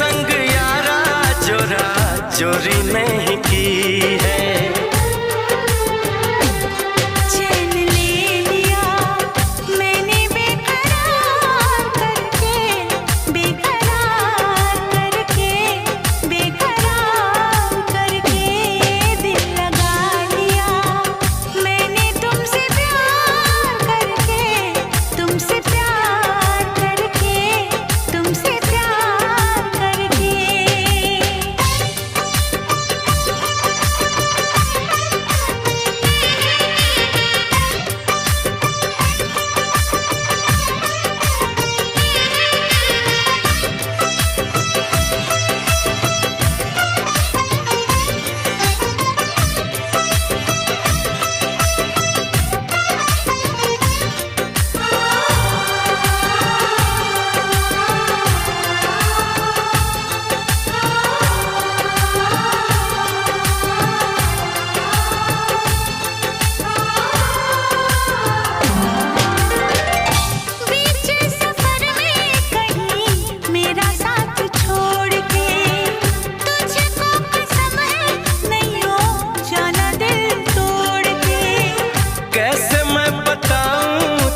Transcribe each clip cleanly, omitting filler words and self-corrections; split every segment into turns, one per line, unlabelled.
संग यारा चोरा चोरी नहीं की है।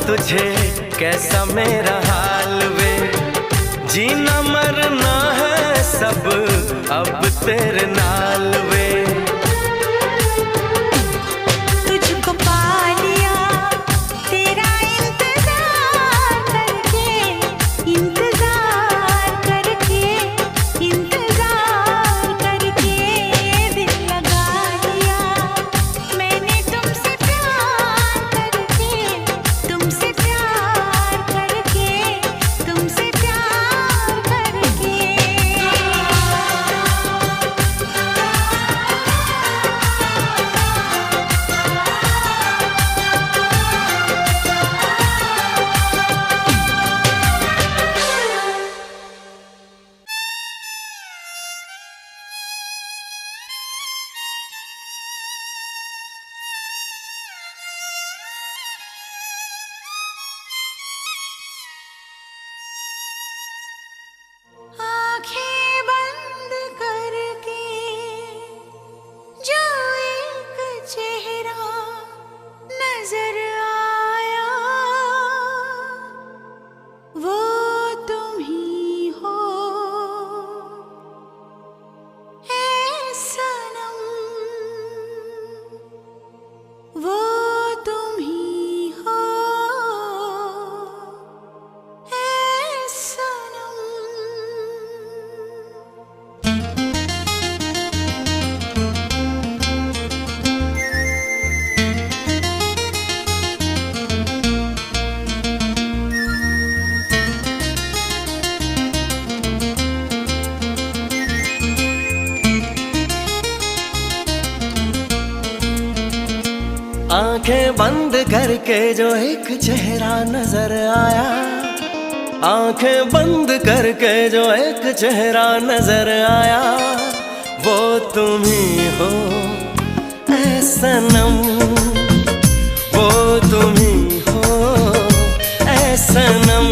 तुझे कैसा मेरा हाल वे, जीना मरना है सब अब तेरे नाल वे।
तुझको पा लिया तेरा इंतजार करके, इंतजार करके, इंतजार करके दिल लगा लिया मैंने तुमसे प्यार करके, तुमसे प्यार करके, तुमसे प्यार करके। आँखें बंद करके जो एक चेहरा नजर आया, वो तुम ही हो ऐ सनम, वो तुम ही हो ऐ सनम।
आंखें बंद करके जो एक चेहरा नजर आया, आंखें बंद करके जो एक चेहरा नजर आया, वो तुम ही हो ऐ सनम, वो तुम ही हो ऐ सनम।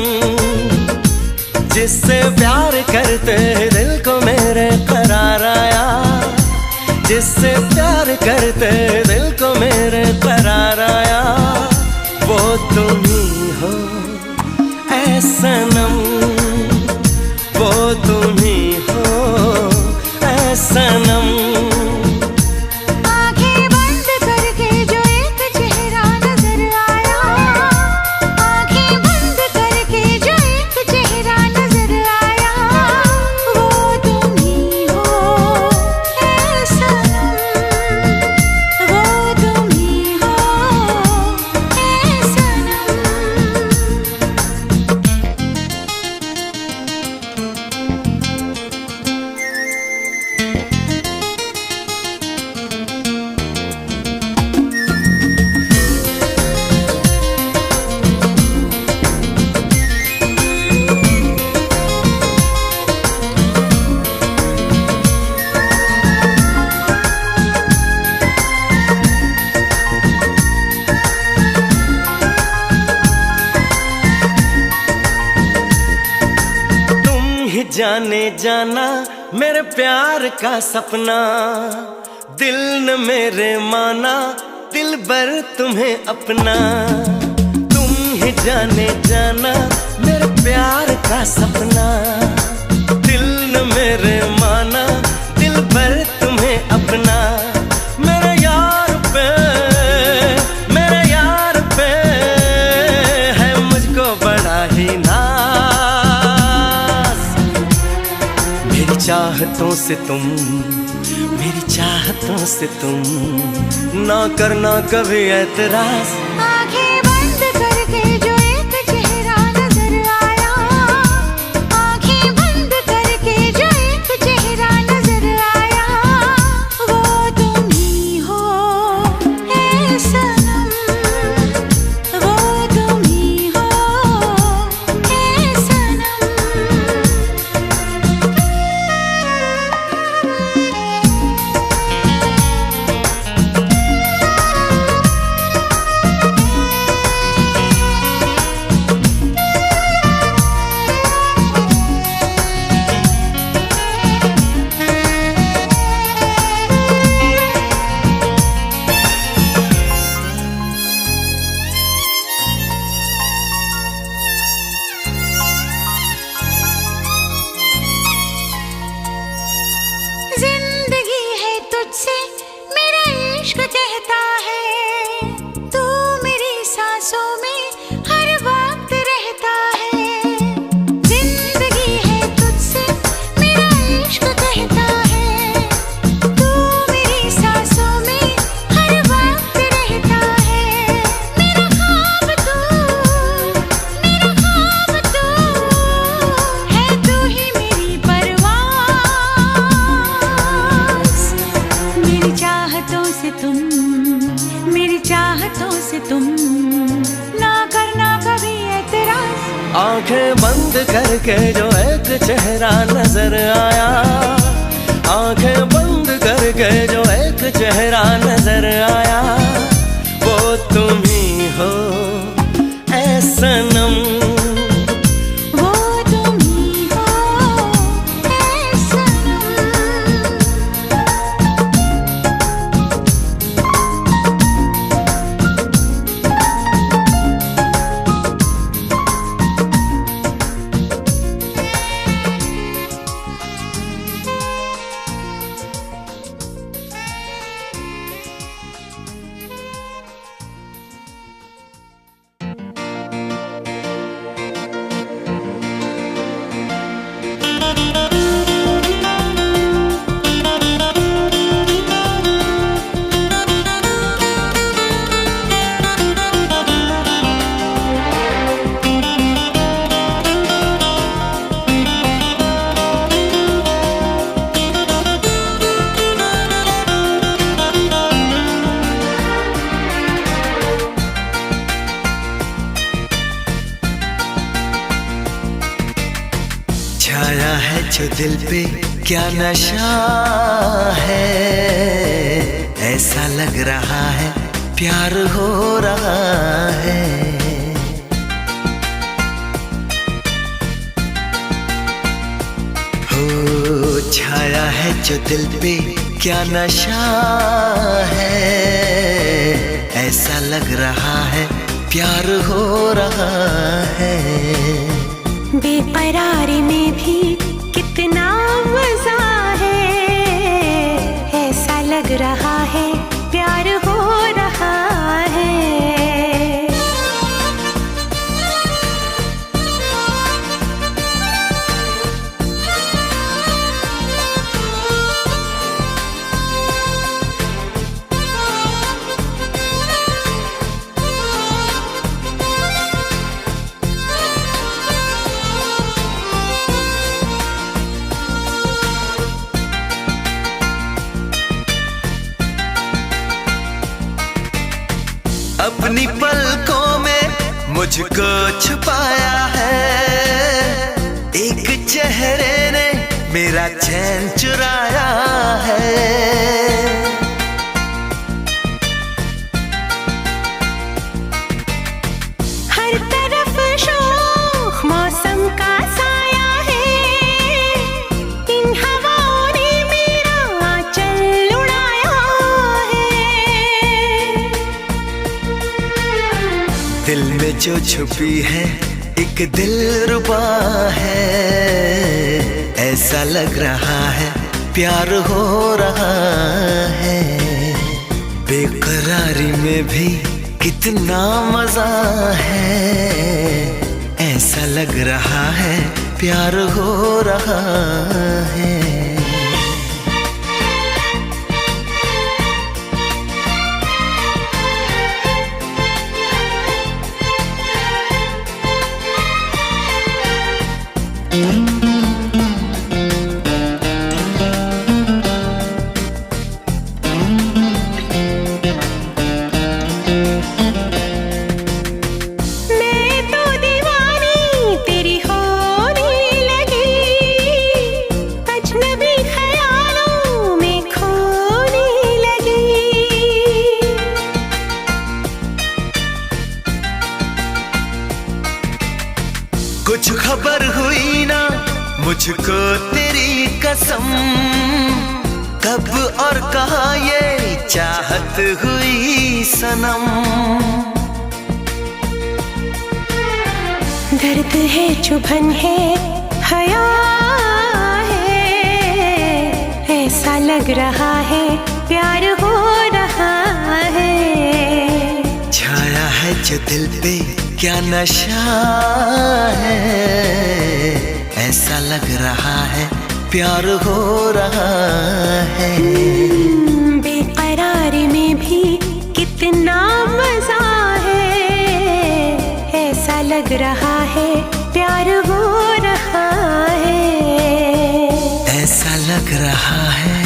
जिससे प्यार करते दिल को मेरे करार आया, जिससे प्यार करते दिल को मेरे करार आया, वो तुम ही हो ऐ सनम, वो तुम ही हो ऐ सनम।
आँखें बंद करके जो एक चेहरा नजर आया, आँखें बंद करके जो एक चेहरा नजर आया, वो तुम ही हो ऐ सनम, वो तुम ही हो ऐ सनम।
जाने जाना मेरे प्यार का सपना, दिल न मेरे माना दिल भर तुम्हें अपना। तुम ही जाने जाना मेरे प्यार का सपना, दिल न मेरे माना दिल भर तुम्हें अपना। मेरे यार पे है मुझको बड़ा ही नाज। मेरी चाहतों से तुम, मेरी चाहतों से तुम ना करना कभी ऐतराज।
आंखें बंद करके जो एक चेहरा नजर आया, आंखें बंद करके जो एक चेहरा नजर आया, वो तुम ही हो ऐ सनम, वो तुम ही हो ऐ सनम। जिंदगी है तुझसे मेरा इश्क कहता है, तू मेरी सांसों में हर वक्त रहता है। जिंदगी है तुझसे मेरा इश्क कहता है, तू मेरी सांसों में हर वक्त रहता है। मेरा ख्वाब तू है, तू ही मेरी परवाज़। मेरी चाहतों से तुम, मेरी चाहतों से तुम ना करना कभी ऐतराज।
आंखें बंद करके जो एक चेहरा नजर आया, आंखें बंद करके जो एक चेहरा नजर आया, वो तुम ही हो ऐ सनम।
वो तुम ही हो ऐ सनम।
छाया है जो दिल पे क्या नशा है, ऐसा लग रहा है प्यार हो रहा है। हो छाया है जो दिल पे क्या नशा है, ऐसा लग रहा है प्यार हो रहा है।
बेकरारी में भी कितना मजा है, ऐसा लग रहा है प्यार हो रहा है।
अपनी पलकों में मुझको छुपाया है, एक चेहरे ने मेरा चैन चुराया है।
हर तरफ शोख मौसम का साया है,
जो छुपी है एक दिलरुबा है, ऐसा लग रहा है प्यार हो रहा है। बेकरारी में भी कितना मजा है, ऐसा लग रहा है प्यार हो रहा है। कुछ खबर हुई ना मुझको तेरी कसम, कब और कहाँ ये चाहत हुई सनम।
दर्द है चुभन है हया है, ऐसा लग रहा है प्यार हो रहा है।
छाया है जो दिल पे क्या नशा है, ऐसा लग रहा है प्यार हो रहा है।
बेकरारी में भी कितना मजा है, ऐसा लग रहा है प्यार हो रहा है।
ऐसा लग रहा है,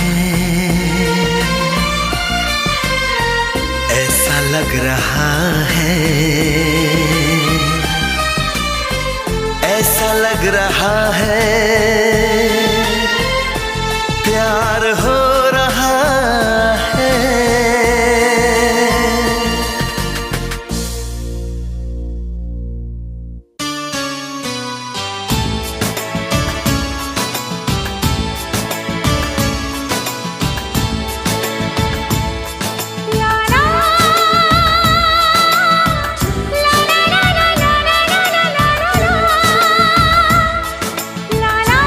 ऐसा लग रहा है, ऐसा लग रहा है प्यार हो रहा है।
ला ला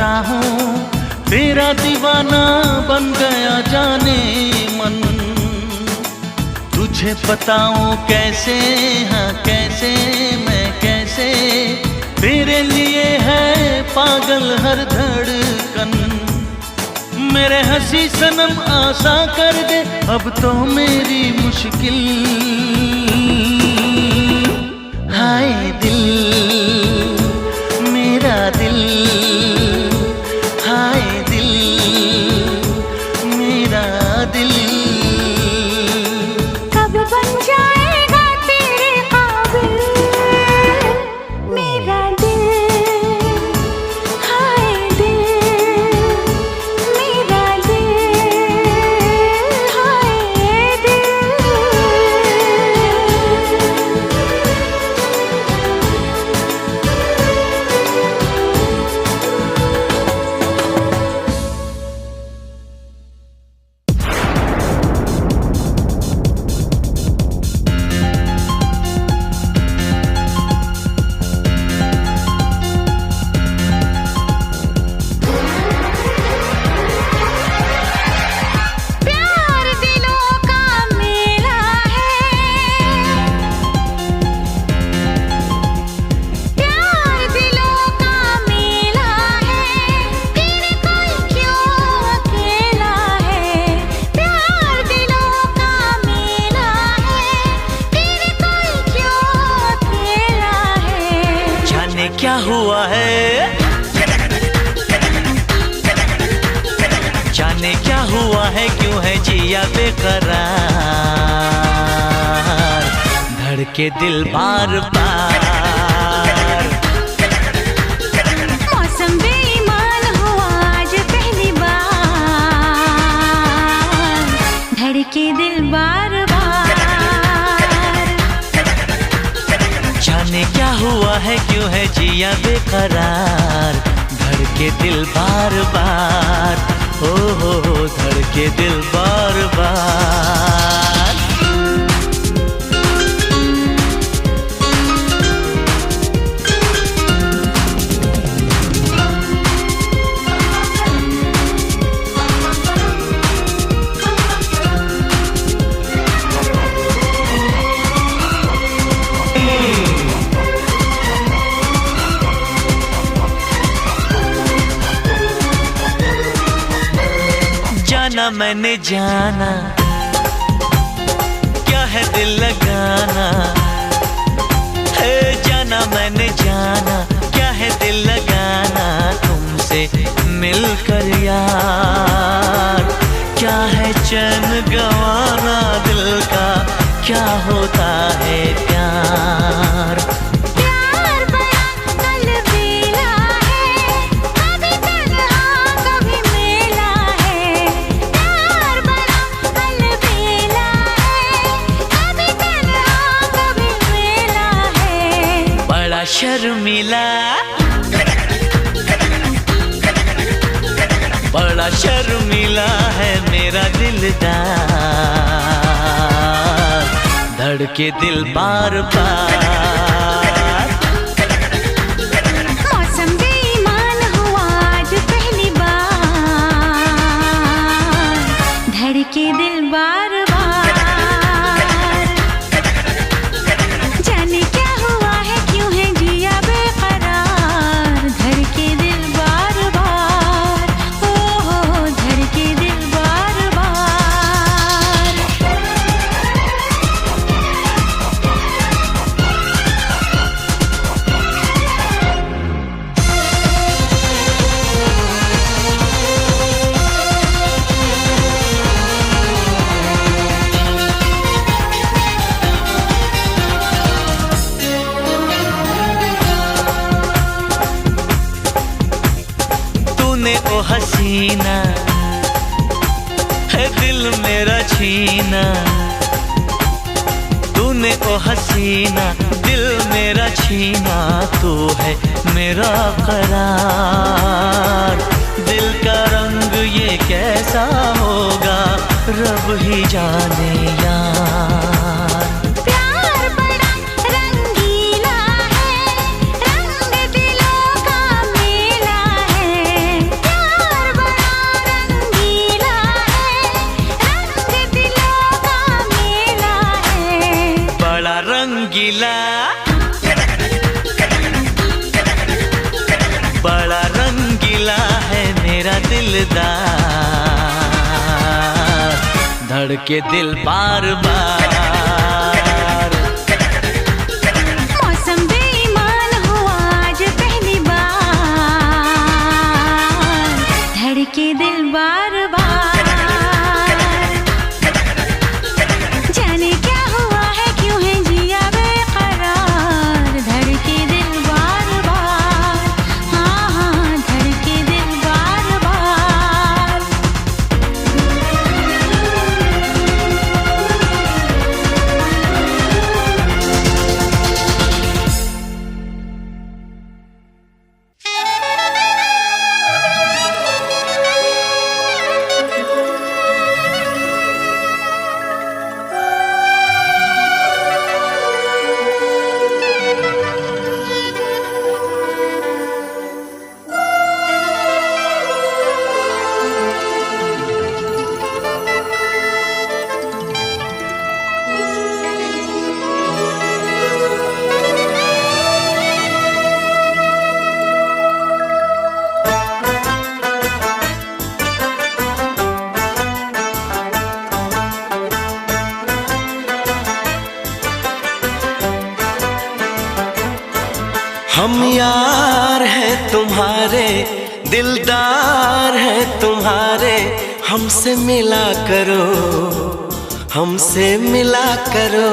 चाहूं, तेरा दीवाना बन गया जाने मन। तुझे बताऊं कैसे, हाँ कैसे, मैं कैसे, तेरे लिए है पागल हर धड़कन। मेरे हंसी सनम आसा कर दे अब तो मेरी मुश्किल। हाय दिल मेरा दिल, हाय दिल मेरा दिल।
कब बन जाएगा तेरे काबिल मेरा दिल, हाय दिल मेरा दिल, हाय दिल। प्यार दिलों का मेला है, प्यार दिलों का मेला है, फिर कोई क्यों अकेला है। प्यार दिलों का मेला है, फिर कोई क्यों अकेला है।
जाने क्या हुआ है, जाने क्या हुआ है, क्यों है जिया बेकरार। धड़के दिल बार बार।
मौसम बेईमान हुआ आज पहली बार, धड़के दिल बार बार।
जाने क्या हुआ है, क्यों है जिया बेकरार। धड़के दिल बार बार, हो धड़के दिल बार बार। जाना मैंने जाना, क्या है दिल लगाना। है जाना मैंने जाना, क्या है दिल लगाना। तुमसे मिलकर यार, क्या है चैन गंवाना दिल का, क्या होता है प्यार।
प्यार बड़ा अलबेला है, कभी तन्हा कभी मेला है। प्यार बड़ा अलबेला है, कभी तन्हा कभी मेला है।
बड़ा शर्मिला, बड़ा शर्मिला है मेरा दिलदार। धड़के दिल बार बार।
मौसम बेईमान हुआ आज पहली बार, धड़के दिल बार बार। जाने क्या हुआ है, क्यों है जिया बेकरार। धड़के दिल बार बार, ओ धड़के दिल बार बार।
तूने ओ हसीना है दिल मेरा छीना। तूने ओ हसीना दिल मेरा छीना। तू है मेरा करार। दिल का रंग ये कैसा होगा, रब ही जाने यार।
प्यार बड़ा रंगीला है, रंग दिलों का मेला है।
रंगीला, बड़ा रंगीला है मेरा दिलदार, धड़के दिल बार बार।
मौसम बेईमान हुआ आज पहली बार, धड़के दिल बार बार। जाने क्या हुआ है क्यों है जिया बेकरार, धड़के दिल बार बार। हाँ हाँ धड़के दिल बार बार।
हम यार हैं तुम्हारे, दिलदार हैं तुम्हारे, हमसे मिला करो, हमसे मिला करो।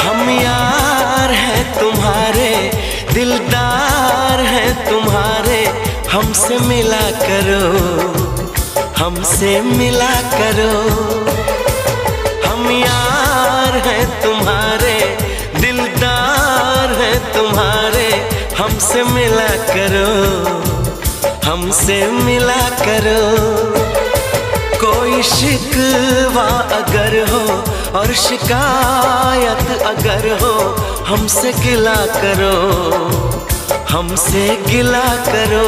हम यार हैं तुम्हारे, दिलदार हैं तुम्हारे, हमसे मिला करो, हमसे मिला करो। हम यार हैं तुम्हारे, दिलदार हैं तुम्हारे, हमसे मिला करो, हमसे मिला करो। कोई शिकवा अगर हो और शिकायत अगर हो, हमसे गिला करो, हमसे गिला करो।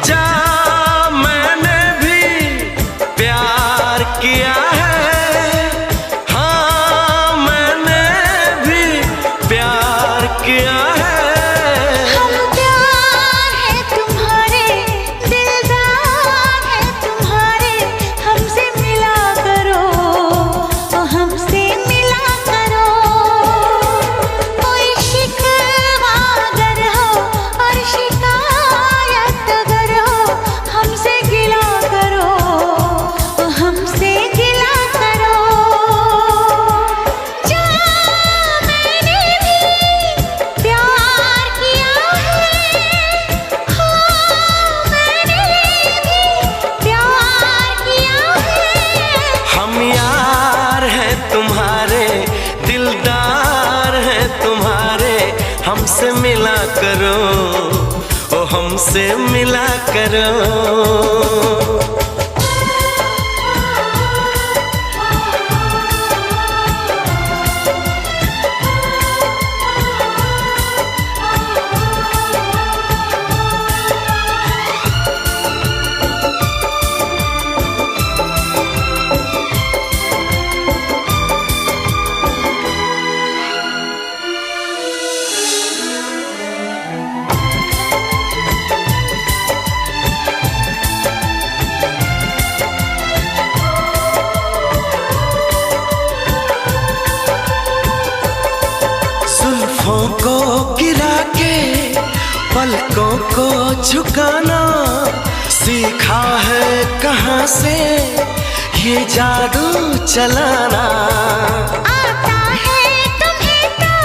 जा मैंने भी प्यार किया है, हाँ मैंने भी प्यार किया है।
हम प्यार है तुम्हारे, दिलदार है तुम्हारे, हमसे मिला करो, हमसे मिला करो। कोई शिकवा अगर हो और शिकायत अगर हो, हमसे गिला करो, हमसे गिला करो। जा मैंने भी प्यार किया है, हाँ मैंने भी प्यार किया है।
हम यार हैं तुम्हारे, दिलदार हैं तुम्हारे, हमसे मिला करो, ओ हमसे मिला करो। जुल्फों को गिरा के पलकों को झुकाना, सीखा है कहाँ से ये जादू चलाना।
आता है तुम्हें तो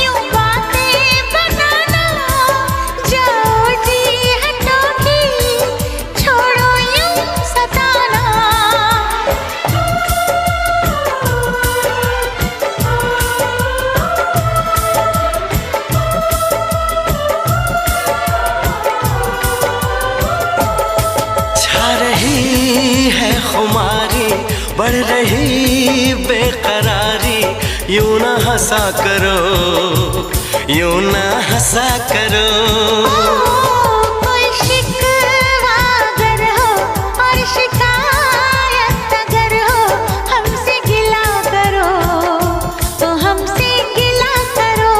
यूं बातें बनाना, जाओ जी हटो की छोड़ो यूं सताना।
छा रही है खुमारी, बढ़ रही बेकरारी, यूं ना हंसा करो, यूं ना हंसा करो।
कोई शिकवा अगर हो और शिकायत अगर हो, हमसे गिला करो तो हमसे गिला करो।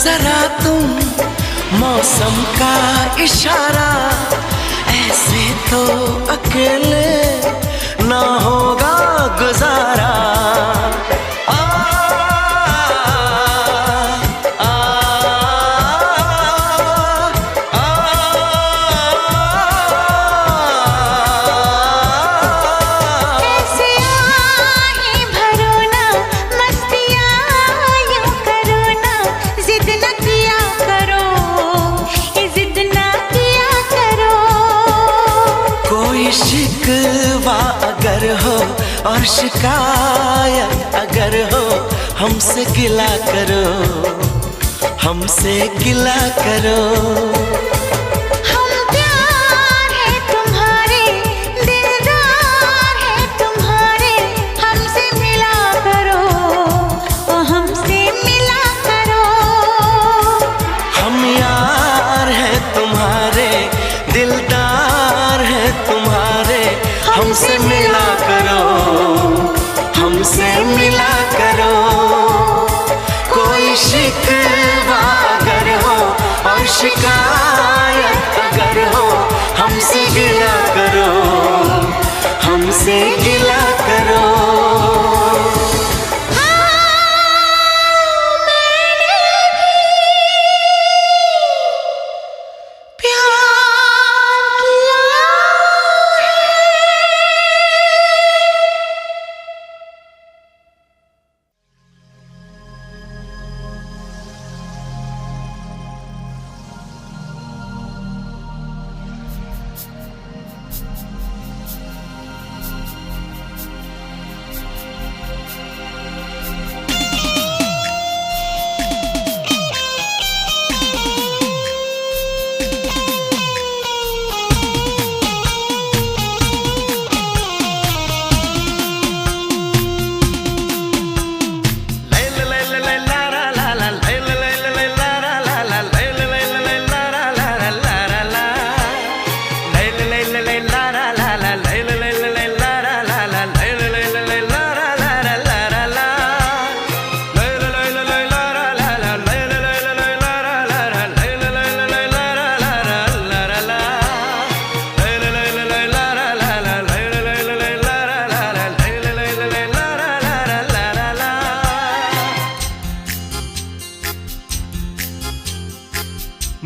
जरा तुम मौसम का इशारा, ऐसे तो अकेले ना होगा गुजारा। शिकवा अगर हो और शिकायत अगर हो, हमसे गिला करो, हमसे गिला करो।
हम प्यार है तुम्हारे, दिलदार है तुम्हारे, हमसे मिला करो तो हमसे मिला करो।
हम यार है तुम्हारे, दिलदार है तुम्हारे, हमसे मिला करो, हमसे मिला करो। कोई शिकवा अगर हो और शिकायत अगर हो, हमसे गिला करो, हमसे गिला करो।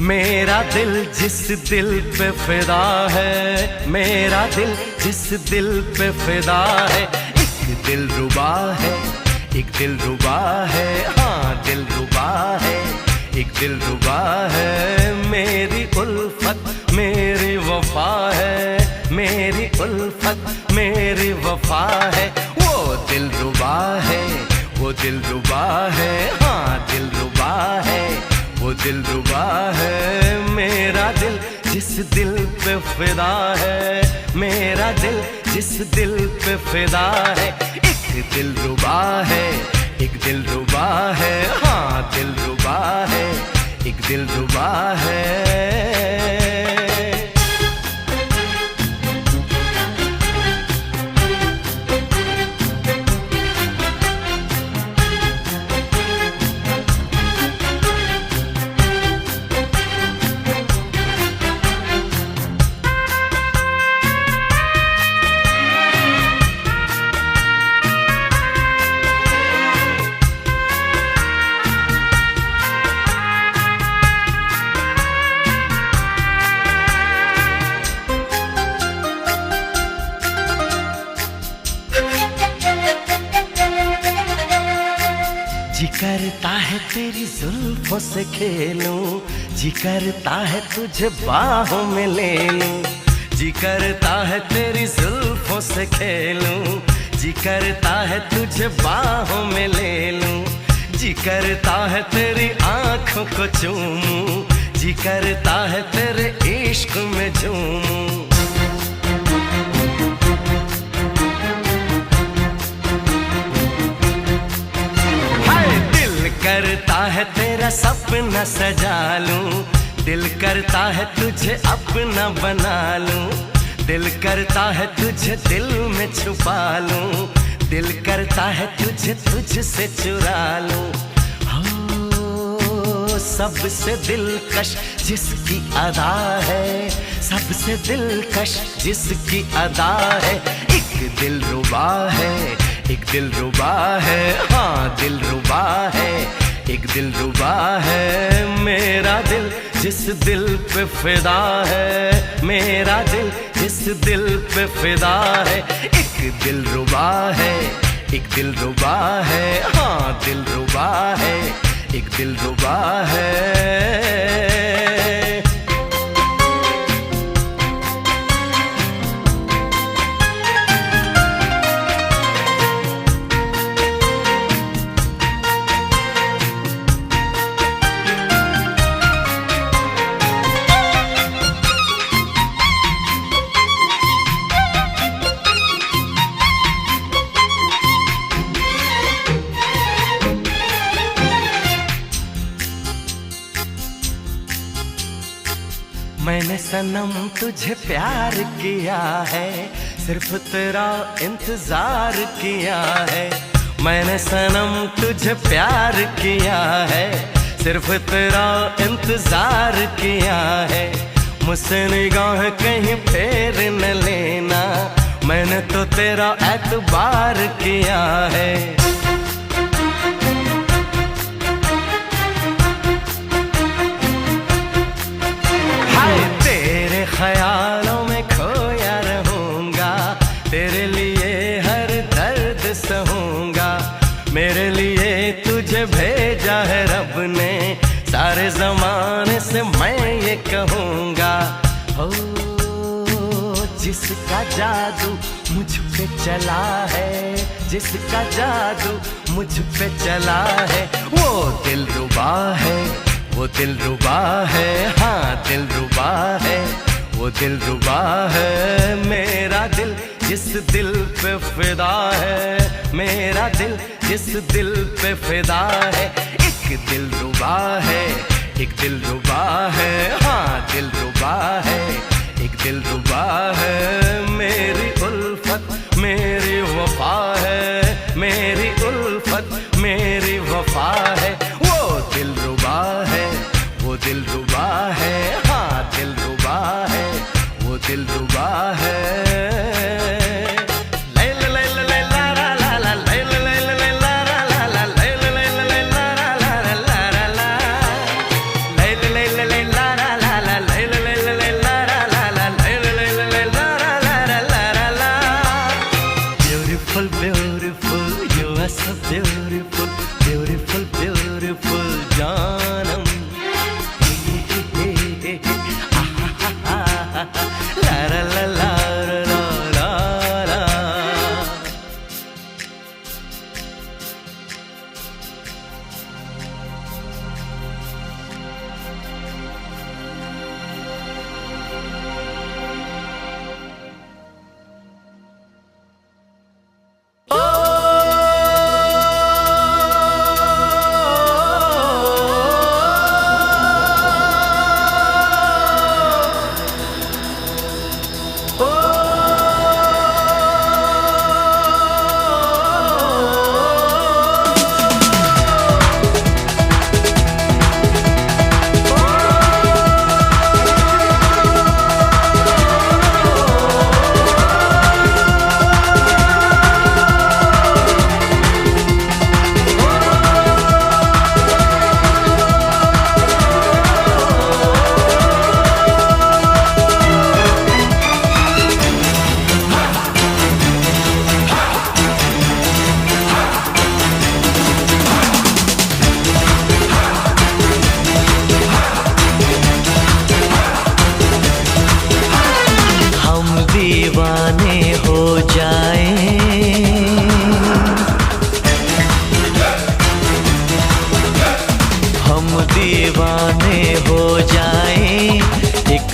मेरा दिल जिस दिल पे फिदा है, मेरा दिल जिस दिल पे फिदा है, एक दिल रुबा है, एक दिल रुबा है, हाँ दिल रुबा है, एक दिल रुबा है। मेरी उल्फत मेरी वफा है, मेरी उल्फत मेरी वफा है। वो दिल रुबा है, वो दिल रुबा है, हाँ दिल रुबा है, वो दिल रुबा है। मेरा दिल जिस दिल पे फिदा है, मेरा दिल जिस दिल पे फिदा है, एक दिल रुबा है, एक दिल रुबा है, हाँ दिल रुबा है, एक दिल रुबा है। करता है तेरी जुल्फों से खेलूं, जी करता है तुझे बाहों में ले लूं। जी करता है तेरी जुल्फों से खेलूं, जी करता है तुझे बाहों में ले लूं। जी करता है तेरी आंखों को चूमूं, जी करता है तेरे इश्क में झूमूं। करता है तेरा सपना सजा लूं, दिल करता है तुझे अपना बना लूं। दिल करता है तुझे दिल में छुपा लूं, दिल करता है तुझे तुझसे चुरा लूं। हो सबसे दिलकश जिसकी अदा है, सबसे दिलकश जिसकी अदा है। एक दिलरुबा है, एक दिलरुबा है, हाँ दिलरुबा है, एक दिलरुबा है। मेरा दिल जिस दिल पे फिदा है, मेरा दिल जिस दिल पे फिदा है। एक दिलरुबा है, एक दिलरुबा है, हाँ दिलरुबा है, एक दिलरुबा है। मैंने सनम तुझे प्यार किया है, सिर्फ तेरा इंतजार किया है। मैंने सनम तुझे प्यार किया है, सिर्फ तेरा इंतजार किया है। मुझसे निगाह कहीं फेर न लेना, मैंने तो तेरा एतबार किया है। ख्यालों में खोया रहूंगा, तेरे लिए हर दर्द सहूंगा। मेरे लिए तुझे भेजा है रब ने, सारे जमाने से मैं ये कहूंगा। हो जिसका जादू मुझ पे चला है, जिसका जादू मुझ पे चला है। वो दिलरुबा है, वो दिलरुबा है, हाँ दिलरुबा है, वो दिलरुबा है। मेरा दिल जिस दिल पे फिदा है, मेरा दिल जिस दिल पे फिदा है। एक दिलरुबा है, एक दिलरुबा है, हाँ दिलरुबा है, एक दिलरुबा है। मेरी उल्फत मेरी वफा है, मेरी उल्फत मेरी वफा है। वो दिलरुबा है, वो दिलरुबा है, हाँ दिलरुबा है, वो दिलरुबा है। Beautiful, beautiful, you are so beautiful, beautiful, beautiful, जानम। La la la la la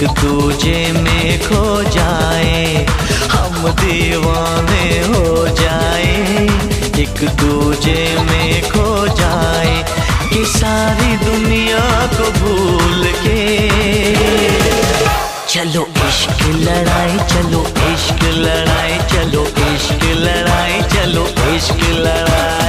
एक दूजे में खो जाए, हम दीवाने हो जाए, एक दूजे में खो जाए कि सारी दुनिया को भूल के। चलो इश्क लड़ाई, चलो इश्क लड़ाई, चलो इश्क लड़ाई, चलो इश्क लड़ाई।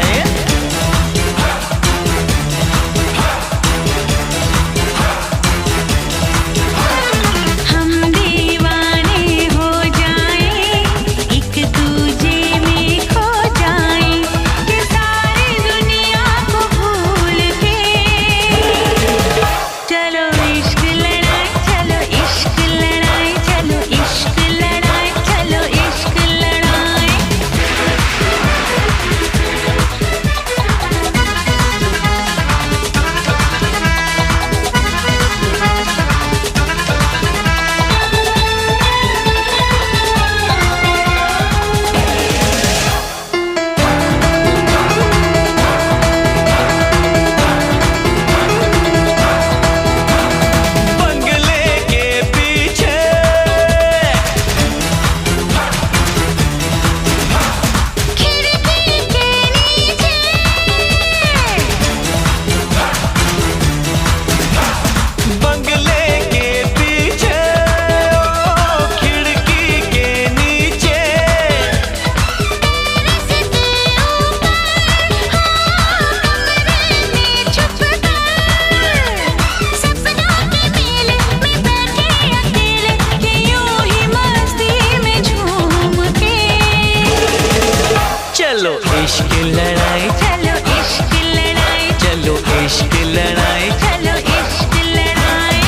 चलो इश्क लड़ाई, चलो इश्क लड़ाई, चलो इश्क लड़ाई, चलो इश्क लड़ाई।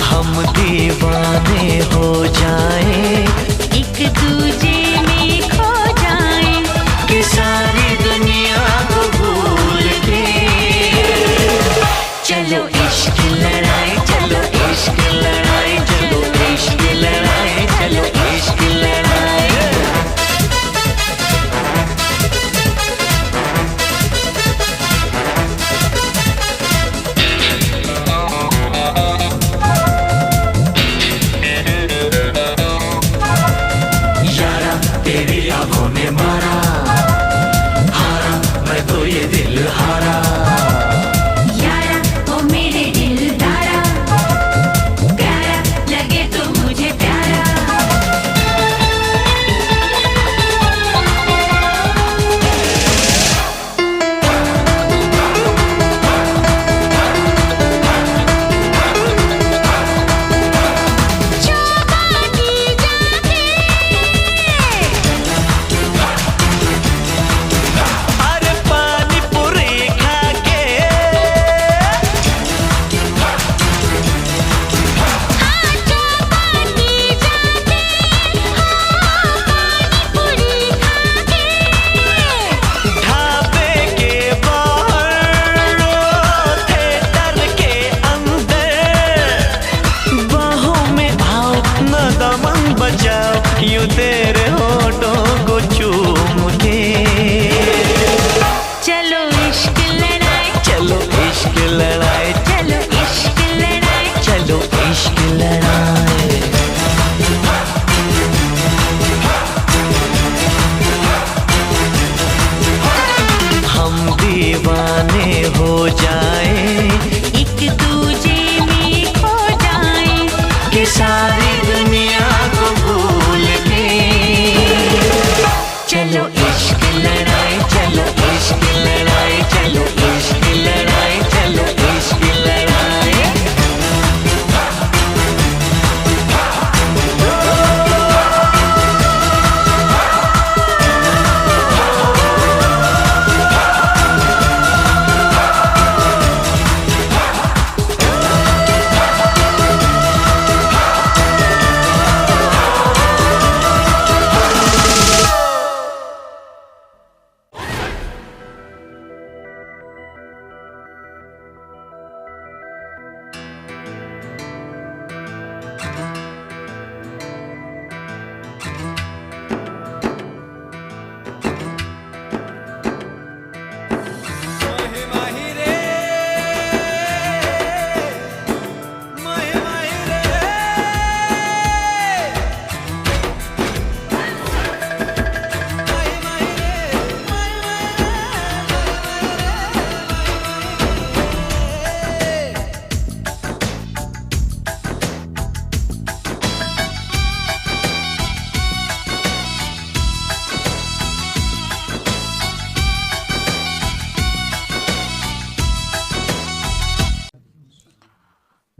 हम दीवाने हो जाए, एक दूजे में खो जाए कि सारी दुनिया को भूल के। चलो इश्क लड़ाई, चलो इश्क लड़ाई, चलो इश्क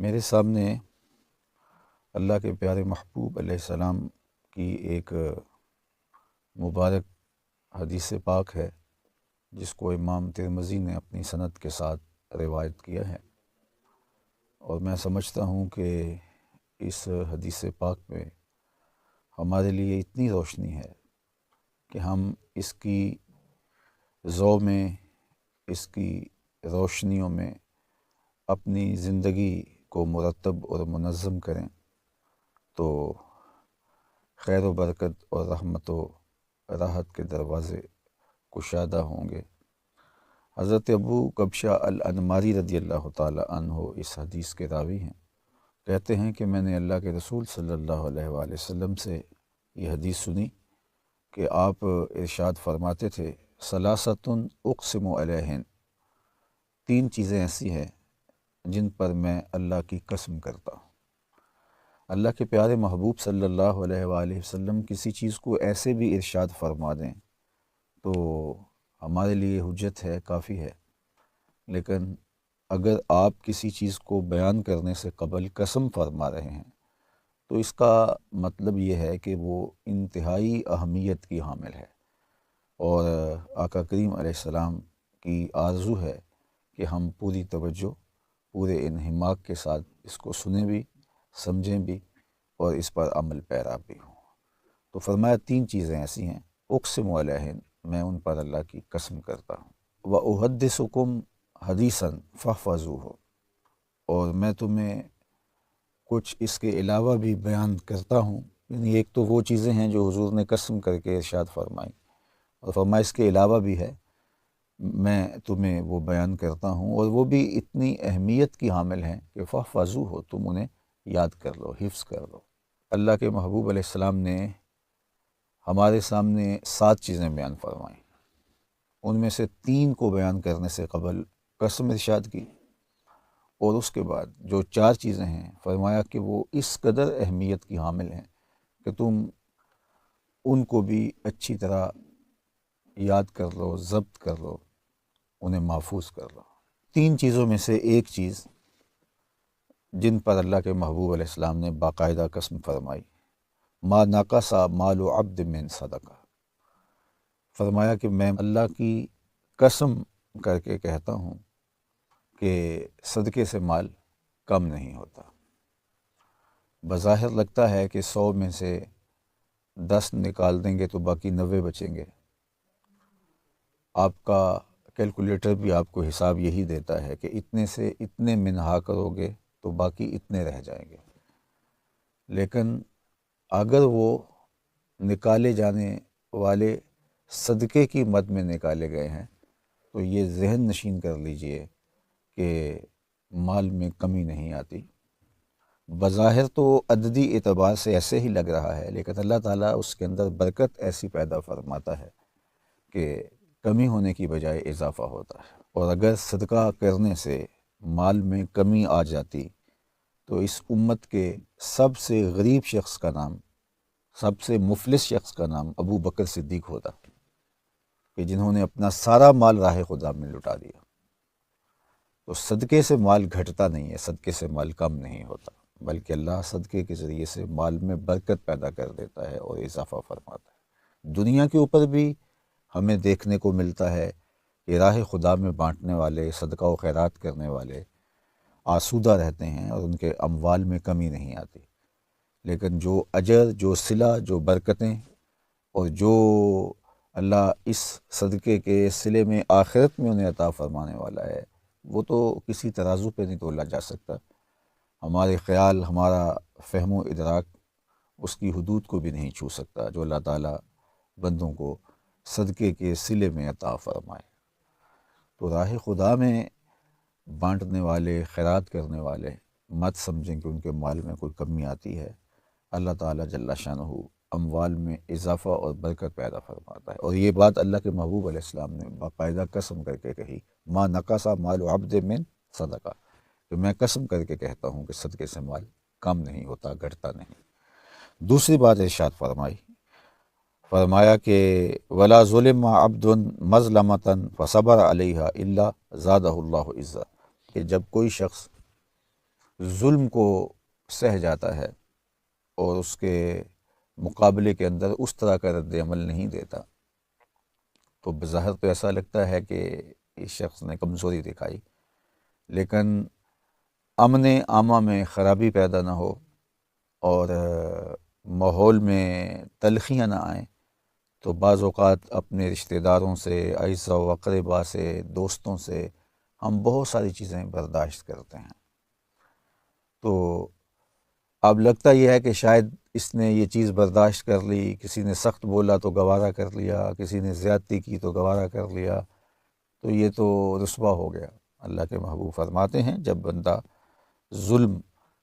मेरे सामने अल्लाह के प्यारे महबूब अलैहिस्सलाम की एक मुबारक हदीस पाक है जिसको इमाम तिरमिज़ी ने अपनी सनद के साथ रिवायत किया है, और मैं समझता हूँ कि इस हदीस पाक में हमारे लिए इतनी रोशनी है कि हम इसकी ज़ौ में, इसकी रोशनियों में अपनी ज़िंदगी को मुरतब और मुनज़्ज़म करें तो खैर व बरकत और रहमत व राहत के दरवाज़े कुशादा होंगे। हज़रत अबू कबशा अल-अनमारी रज़ियल्लाहु ताला अन्हु इस हदीस के रावी हैं। कहते हैं कि मैंने अल्लाह के रसूल सल्लल्लाहु अलैहि वसल्लम से ये हदीस सुनी कि आप इरशाद फरमाते थे, सलासतुन उक़सिमु अलैहिन, 3 चीज़ें ऐसी हैं जिन पर मैं अल्लाह की कसम करता हूँ। अल्लाह के प्यारे महबूब सल्लल्लाहु अलैहि वसल्लम किसी चीज़ को ऐसे भी इरशाद फरमा दें तो हमारे लिए हुज्जत है, काफ़ी है। लेकिन अगर आप किसी चीज़ को बयान करने से कबल कसम फरमा रहे हैं तो इसका मतलब ये है कि वो इंतहाई अहमियत की हामिल है, और आका करीम अलैहिस्सलाम की आरज़ू है कि हम पूरी तवज्जो, पूरे इन्हिमाक के साथ इसको सुने भी, समझें भी और इस पर अमल पैरा भी हों। तो फरमाया 3 चीज़ें ऐसी हैं, उक़सिमु अलैहिन, मैं उन पर अल्लाह की कसम करता हूँ, व उहद्दिसुकुम हदीसन फहफ़ज़ूहु, और मैं तुम्हें कुछ इसके अलावा भी बयान करता हूँ। यानी एक तो वो चीज़ें हैं जो हुज़ूर ने कसम करके इरशाद फरमाई, और फरमाया इसके अलावा भी है, मैं तुम्हें वो बयान करता हूँ, और वो भी इतनी अहमियत की हामिल हैं कि फहफ़ज़ूहु, तुम उन्हें याद कर लो, हिफ्ज़ कर लो। अल्लाह के महबूब अलैहिस्सलाम ने हमारे सामने 7 चीज़ें बयान फरमाई, उनमें से 3 को बयान करने से कबल कसम इरशाद की, और उसके बाद जो 4 चीज़ें हैं फरमाया कि वो इस कदर अहमियत की हामिल हैं कि तुम उनको भी अच्छी तरह याद कर लो, ज़ब्त कर लो, उन्हें महफूज कर लो। 3 चीज़ों में से एक चीज़ जिन पर अल्लाह के महबूब अलैहिस्सलाम ने बाकायदा कसम फरमाई, मा नक़सा मालु अब्द मिन सदका, फरमाया कि मैं अल्लाह की कसम करके कहता हूँ कि सदक़े से माल कम नहीं होता। बज़ाहिर लगता है कि 100 में से 10 निकाल देंगे तो बाकी 90 बचेंगे। आपका कैलकुलेटर भी आपको हिसाब यही देता है कि इतने से इतने मिनहा करोगे तो बाकी इतने रह जाएंगे। लेकिन अगर वो निकाले जाने वाले सदक़े की मद में निकाले गए हैं तो ये ज़हन नशीन कर लीजिए कि माल में कमी नहीं आती। बज़ाहिर तो अददी एतबार से ऐसे ही लग रहा है, लेकिन अल्लाह ताला उसके अंदर बरकत ऐसी पैदा फरमाता है कि कमी होने की बजाय इजाफ़ा होता है। और अगर सदका करने से माल में कमी आ जाती तो इस उम्मत के सबसे गरीब शख्स का नाम, सबसे मुफलिस शख्स का नाम अबू बकर सिद्दीक़ होता, कि जिन्होंने अपना सारा माल राह खुदा में लुटा दिया। तो सदक़े से माल घटता नहीं है, सदक़े से माल कम नहीं होता, बल्कि अल्लाह सदक़े के ज़रिए से माल में बरकत पैदा कर देता है और इजाफ़ा फरमाता है। दुनिया के ऊपर भी हमें देखने को मिलता है कि राह खुदा में बाँटने वाले, सदका व खैरात करने वाले आसूदा रहते हैं और उनके अमवाल में कमी नहीं आती। लेकिन जो अजर, जो सिला, जो बरकतें और जो अल्लाह इस सदक़े के सिले में आखिरत में उन्हें अता फ़रमाने वाला है, वो तो किसी तराजू पे नहीं तोला जा सकता। हमारे ख़याल, हमारा फ़हम व इदराक उसकी हुदूद को भी नहीं छू सकता जो अल्लाह ताला बंदों को सदक़े के सिले में अता फ़रमाए। तो राह खुदा में बांटने वाले, खैरात करने वाले मत समझें कि उनके माल में कोई कमी आती है। अल्लाह ताला जल्ला शानहू अमवाल में इजाफ़ा और बरकत पैदा फरमाता है। और ये बात अल्लाह के महबूब अलैहिस्सलाम ने बाकायदा कसम करके कही, मा नक़सा मालु अब्द मिन सदका, कि मैं कसम करके कहता हूँ कि सदक़े से माल कम नहीं होता, घटता नहीं। दूसरी बात इरशाद फरमाई, फरमाया कि वला ज़ुलिमा अब्दुन मज़लमतन फ़सबर अलैहा इल्ला ज़ादहुल्लाहु इज़्ज़ा, कि जब कोई शख्स जुल्म को सह जाता है और उसके मुकाबले के अंदर उस तरह का रद्द अमल नहीं देता, तो बज़ाहिर तो ऐसा लगता है कि इस शख्स ने कमज़ोरी दिखाई, लेकिन अमन आमा में ख़राबी पैदा ना हो और माहौल में तलखियाँ ना आएँ, तो बाज़ औक़ात अपने रिश्तेदारों से, अइज़ा व अक़रबा से, दोस्तों से हम बहुत सारी चीज़ें बर्दाश्त करते हैं। तो अब लगता यह है कि शायद इसने ये चीज़ बर्दाश्त कर ली, किसी ने सख्त बोला तो गवारा कर लिया, किसी ने ज़्यादती की तो गवारा कर लिया, तो ये तो रुस्वा हो गया। अल्लाह के महबूब फरमाते हैं, जब बंदा जुल्म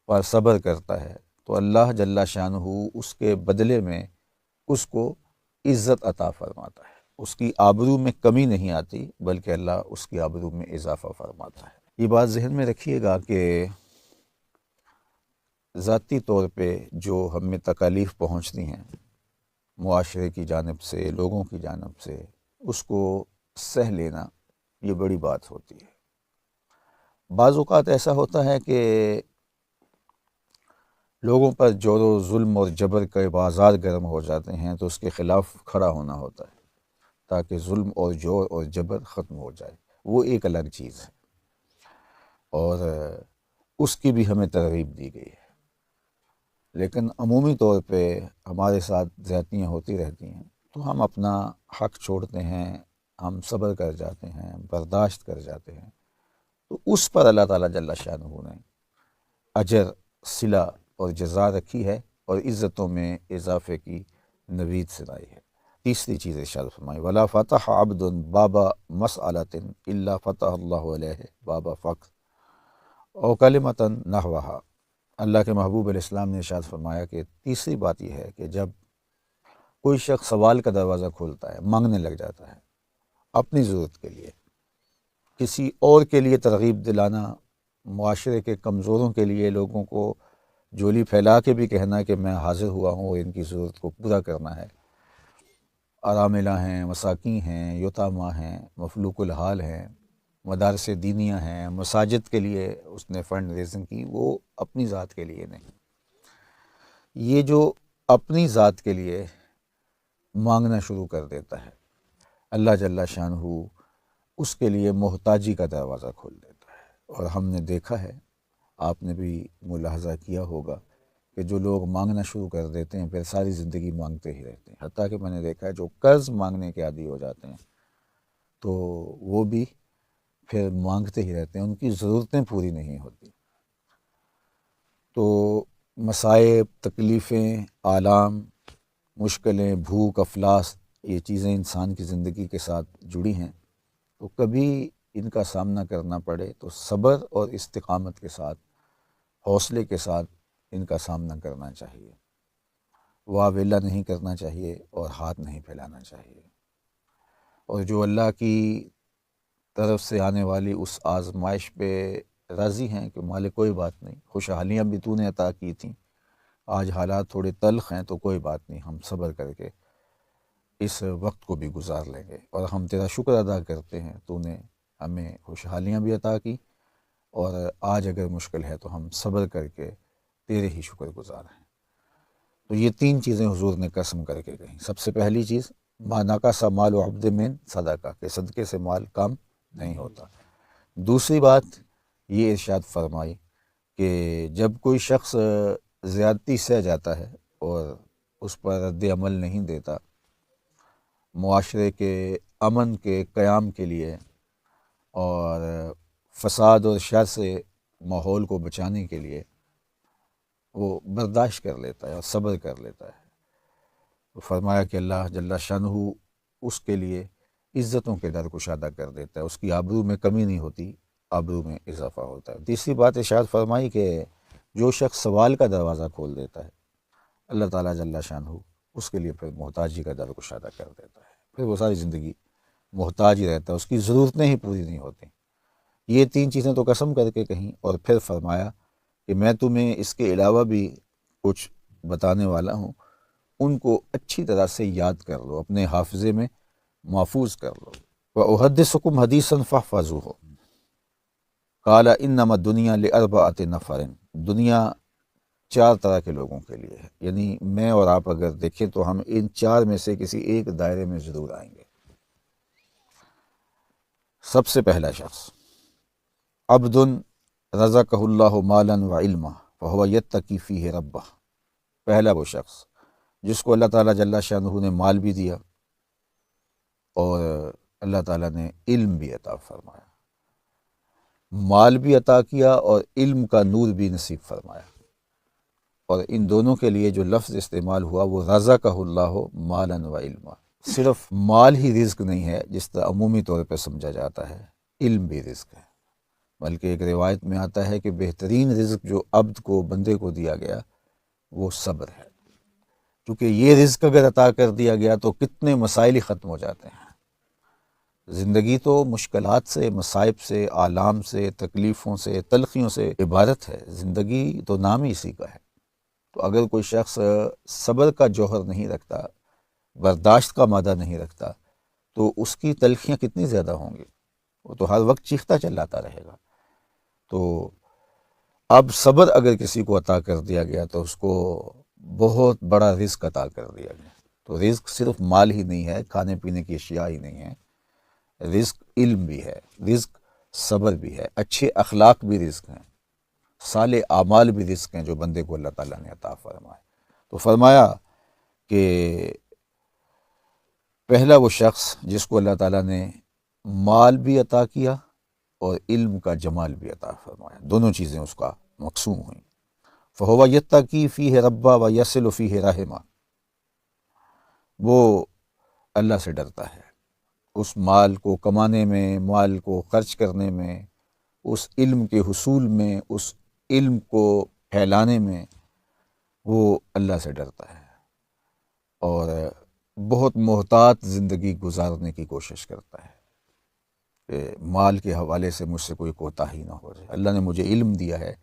पर सब्र करता है तो अल्लाह जल्ला शानहू उसके बदले में उसको इज़्ज़त अता फरमाता है, उसकी आबरू में कमी नहीं आती, बल्कि अल्लाह उसकी आबरू में इजाफ़ा फरमाता है। ये बात जहन में रखिएगा कि ज़ाती तौर पे जो हमें तकालीफ़ पहुँचती हैं मुआशरे की जानिब से, लोगों की जानिब से, उसको सह लेना ये बड़ी बात होती है। बाज़ औक़ात ऐसा होता है कि लोगों पर जोर जुल्म और जबर के बाज़ार गर्म हो जाते हैं, तो उसके ख़िलाफ़ खड़ा होना होता है ताकि जुल्म और जोर और जबर ख़त्म हो जाए। वो एक अलग चीज़ है और उसकी भी हमें तरग़ीब दी गई है। लेकिन अमूमी तौर पे हमारे साथ ज़्यादतियाँ होती रहती हैं, तो हम अपना हक़ छोड़ते हैं, हम सब्र कर जाते हैं, बर्दाश्त कर जाते हैं, तो उस पर अल्लाह ताला जल्ला शानहू ने अजर, सिला और जज़ा रखी है और इज़्ज़तों में इजाफ़े की नवीद सुनाई है। तीसरी चीज़ इरशाद फरमाई, वला फ़तह अब्दुन बाबा मसअलतिन इल्ला फ़तह अल्लाहु अलैहि बाबा फ़क़्र औ कलिमतन नहवहा। अल्लाह के महबूब अलैहिस्सलाम ने इरशाद फरमाया कि तीसरी बात यह है कि जब कोई शख्स सवाल का दरवाज़ा खोलता है, मांगने लग जाता है अपनी ज़रूरत के लिए, किसी और के लिए तरग़ीब दिलाना, मुआशरे के कमज़ोरों के लिए लोगों को झोली फैला के भी कहना कि मैं हाज़िर हुआ हूँ और इनकी ज़रूरत को पूरा करना है। आरामिला हैं, मसाकीन हैं, यतामा हैं, मफलूकुल हाल हैं, मदारस दीनिया हैं, मसाजिद के लिए उसने फ़ंड रेज़िंग की, वो अपनी ज़ात के लिए नहीं। ये जो अपनी ज़ात के लिए मांगना शुरू कर देता है, अल्लाह जल्ला शानहू उसके लिए मोहताजी का दरवाज़ा खोल देता है। और हमने देखा है, आपने भी मुलाहज़ा किया होगा कि जो लोग मांगना शुरू कर देते हैं फिर सारी ज़िंदगी मांगते ही रहते हैं। हत्ता कि मैंने देखा है जो कर्ज़ मांगने के आदी हो जाते हैं तो वो भी फिर मांगते ही रहते हैं, उनकी ज़रूरतें पूरी नहीं होती। तो मसाइब, तकलीफ़ें, आलाम, मुश्किलें, भूख, अफलास, ये चीज़ें इंसान की ज़िंदगी के साथ जुड़ी हैं। तो कभी इनका सामना करना पड़े तो सब्र और इस्तिक़ामत के साथ, हौसले के साथ इनका सामना करना चाहिए। वावेला नहीं करना चाहिए और हाथ नहीं फैलाना चाहिए। और जो अल्लाह की तरफ से आने वाली उस आज़माइश पे राज़ी हैं कि मालिक कोई बात नहीं, खुशहालियाँ भी तूने अता की थी, आज हालात थोड़े तल्ख़ हैं तो कोई बात नहीं, हम सब्र करके इस वक्त को भी गुजार लेंगे और हम तेरा शुक्र अदा करते हैं, तूने हमें खुशहालियाँ भी अता की और आज अगर मुश्किल है तो हम सब्र करके तेरे ही शुक्रगुज़ार हैं। तो ये तीन चीज़ें हुज़ूर ने कसम करके कहीं। सबसे पहली चीज़, मा नक़सा माल अब्द मिन सदका, के सदक़े से माल कम नहीं होता। दूसरी बात ये इरशाद फरमाई कि जब कोई शख्स ज़्यादती सह जाता है और उस पर रद्द अमल नहीं देता, मुआशरे के अमन के क़याम के लिए और फ़साद और शर से माहौल को बचाने के लिए वो बर्दाश्त कर लेता है और सब्र कर लेता है, तो फरमाया कि अल्लाह जल्ला शानहू उसके लिए इज़्ज़तों के दर कुशादा कर देता है, उसकी आबरू में कमी नहीं होती, आबरू में इजाफ़ा होता है। तीसरी बात इरशाद फरमाई कि जो शख्स सवाल का दरवाज़ा खोल देता है, अल्लाह ताला जल्ला शानहू उसके लिए फिर मोहताजी का दर कुशादा कर देता है, फिर वो सारी ज़िंदगी मोहताज ही रहता है, उसकी ज़रूरतें ही पूरी नहीं होती। ये तीन चीज़ें तो कसम करके कहीं और फिर फरमाया कि मैं तुम्हें इसके अलावा भी कुछ बताने वाला हूँ, उनको अच्छी तरह से याद कर लो, अपने हाफिज़े में महफूज कर लो। व उहद्दिसुकुम हदीसन फहफ़ज़ूहु क़ाला इन्नमा दुनिया लिअरबअति नफ़रिन दुनिया 4 तरह के लोगों के लिए है, यानी मैं और आप अगर देखें तो हम इन 4 में से किसी एक दायरे में ज़रूर आएंगे। सबसे पहला शख्स, अब्दुन रज़क़हुल्लाहु मालन व इल्मा फहुव यत्तकी फ़ीहि रब्बह। पहला वो शख्स जिसको अल्लाह ताला जल्ला शानुहु ने माल भी दिया और अल्लाह ताला ने इल्म भी अता फरमाया, माल भी अता किया और इल्म का नूर भी नसीब फरमाया। और इन दोनों के लिए जो लफ्ज़ इस्तेमाल हुआ वो रज़क़हुल्लाहु मालन व इल्मा। सिर्फ माल ही रिज़्क़ नहीं है जिस तरह अमूमी तौर पर समझा जाता है, इल्म भी रिज़्क़ है। बल्कि एक रिवायत में आता है कि बेहतरीन रिज़्क़ जो अब्द को, बंदे को दिया गया वो सब्र है, क्योंकि ये रिज़्क़ अगर अता कर दिया गया तो कितने मसाइल ही ख़त्म हो जाते हैं। ज़िंदगी तो मुश्किलात से, मसाइब से, आलाम से, तकलीफ़ों से, तलख़ियों से इबारत है। ज़िंदगी तो नाम ही इसी का है। तो अगर कोई शख्स सब्र का जौहर नहीं रखता, बर्दाश्त का मादा नहीं रखता, तो उसकी तलख़ियाँ कितनी ज़्यादा होंगी, वो तो हर वक्त चीखता चिल्लाता रहेगा। तो अब सब्र अगर किसी को अता कर दिया गया तो उसको बहुत बड़ा रिज़्क़ अता कर दिया गया। तो रिज़्क़ सिर्फ माल ही नहीं है, खाने पीने की अशिया ही नहीं है, रिज़्क़ इल्म भी है, रिज़्क़ सब्र भी है, अच्छे अखलाक भी रिज़्क़ हैं, साले आमाल भी रिज़्क़ हैं जो बंदे को अल्लाह ताला ने अता फरमाए। तो फरमाया कि पहला वो शख्स जिसको अल्लाह ताला ने माल भी अता किया और इल्म का जमाल भी अता फरमाया, दोनों चीज़ें उसका मक़सूम हुई। फ़हुव यत्तकी फ़ीहि रब्बा व यसिलु फ़ीहि रहिमा। वो अल्लाह से डरता है, उस माल को कमाने में, माल को ख़र्च करने में, उस इल्म के हुसूल में, उस इल्म को फैलाने में वो अल्लाह से डरता है और बहुत मोहतात ज़िंदगी गुजारने की कोशिश करता है कि माल के हवाले से मुझसे कोई कोताही ना हो जाए। अल्लाह ने मुझे इल्म दिया है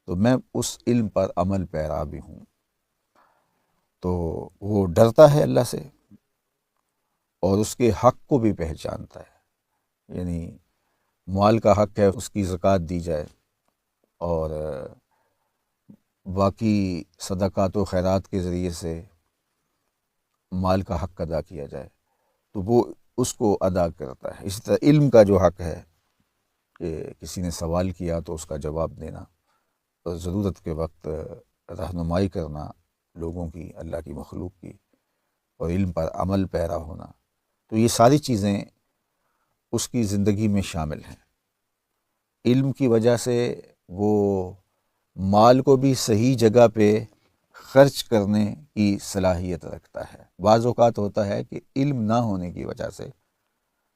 तो मैं उस इल्म पर अमल पैरा भी हूँ। तो वो डरता है अल्लाह से और उसके हक़ को भी पहचानता है, यानी माल का हक़ है उसकी ज़कात दी जाए और बाकी सदक़ात व खैरात के ज़रिए से माल का हक़ अदा किया जाए, तो वो उसको अदा करता है। इसी तरह इल्म का जो हक़ है कि किसी ने सवाल किया तो उसका जवाब देना और ज़रूरत के वक्त रहनुमाई करना लोगों की, अल्लाह की मखलूक की, और इल्म पर अमल पैरा होना, तो ये सारी चीज़ें उसकी ज़िंदगी में शामिल हैं। इल्म की वजह से वो माल को भी सही जगह पे ख़र्च करने की सलाहियत रखता है। बाज़ औक़ात होता है कि इल्म ना होने की वजह से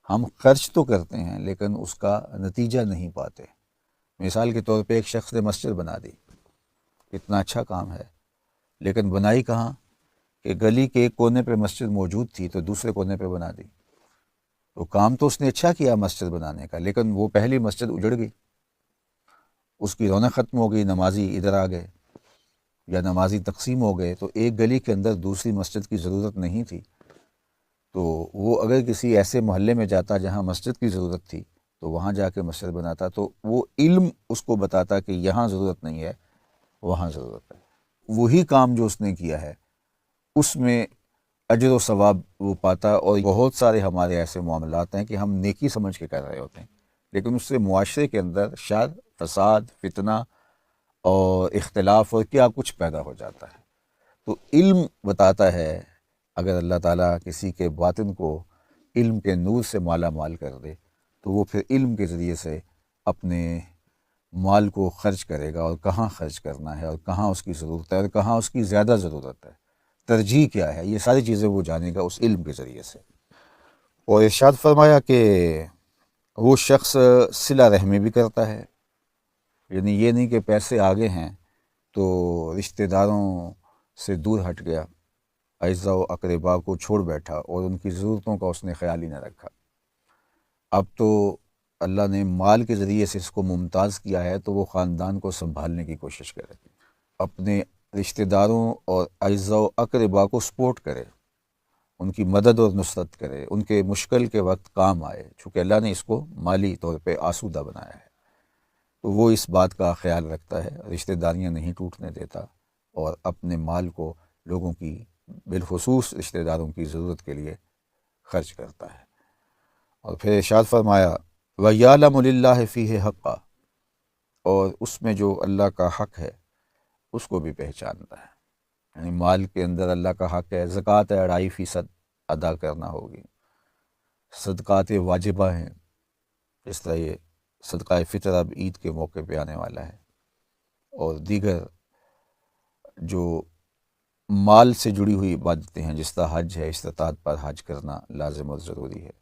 हम ख़र्च तो करते हैं लेकिन उसका नतीजा नहीं पाते। मिसाल के तौर पे एक शख्स ने मस्जिद बना दी, इतना अच्छा काम है, लेकिन बनाई कहाँ कि गली के एक कोने पे मस्जिद मौजूद थी तो दूसरे कोने पे बना दी। तो काम तो उसने अच्छा किया मस्जिद बनाने का, लेकिन वो पहली मस्जिद उजड़ गई, उसकी रौनक ख़त्म हो गई, नमाजी इधर आ गए या नमाजी तकसीम हो गए, तो एक गली के अंदर दूसरी मस्जिद की ज़रूरत नहीं थी। तो वो अगर किसी ऐसे मोहल्ले में जाता जहाँ मस्जिद की ज़रूरत थी तो वहाँ जाके मस्जिद बनाता, तो वो इल्म उसको बताता कि यहाँ ज़रूरत नहीं है, वहाँ ज़रूरत है। वही काम जो उसने किया है उसमें अजर व सवाब वो पाता। और बहुत सारे हमारे ऐसे मामलात हैं कि हम नेकी समझ के कर रहे होते हैं, लेकिन उससे मुआशरे के अंदर शर, फसाद, फितना और इख्तिलाफ और क्या कुछ पैदा हो जाता है। तो इल्म बताता है, अगर अल्लाह ताला किसी के बातिन को इल्म के नूर से माला माल कर दे तो वो फिर इल्म के ज़रिए से अपने माल को ख़र्च करेगा और कहाँ ख़र्च करना है और कहाँ उसकी ज़रूरत है और कहाँ उसकी ज़्यादा ज़रूरत है, तरजीह क्या है, ये सारी चीज़ें वो जानेगा उस इल्म के ज़रिए से। और इरशाद फरमाया कि वो शख्स सिला रहमी भी करता है, यानी ये नहीं कि पैसे आगे हैं तो रिश्तेदारों से दूर हट गया, अज़ा व अक़रबा को छोड़ बैठा और उनकी ज़रूरतों का उसने ख्याल ही न रखा। अब तो अल्लाह ने माल के ज़रिए से इसको मुमताज़ किया है तो वो ख़ानदान को संभालने की कोशिश करे, अपने रिश्तेदारों और अज़ा व अक़रबा को सपोर्ट करे, उनकी मदद और नुसरत करे, उनके मुश्किल के वक्त काम आए, चूँकि अल्लाह ने इसको माली तौर पे आसूदा बनाया है। तो वो इस बात का ख्याल रखता है, रिश्तेदारियां नहीं टूटने देता और अपने माल को लोगों की, बिलखुसूस रिश्तेदारों की ज़रूरत के लिए खर्च करता है। और फिर इरशाद फरमाया व यालमु लिल्लाहि फ़ीहि हक़्क़ा, और उसमें जो अल्लाह का हक़ है उसको भी पहचानता है। यानी माल के अंदर अल्लाह का हक़ है, ज़कात है 2.5% अदा करना होगी, सदक़ात वाजिबा हैं, इस तरह ये सदक़ा फ़ितर अब ईद के मौके पे आने वाला है, और दीगर जो माल से जुड़ी हुई इबादतें हैं, जिस तरह हज है, इस्तिताअत पर हज करना लाजिम और ज़रूरी है,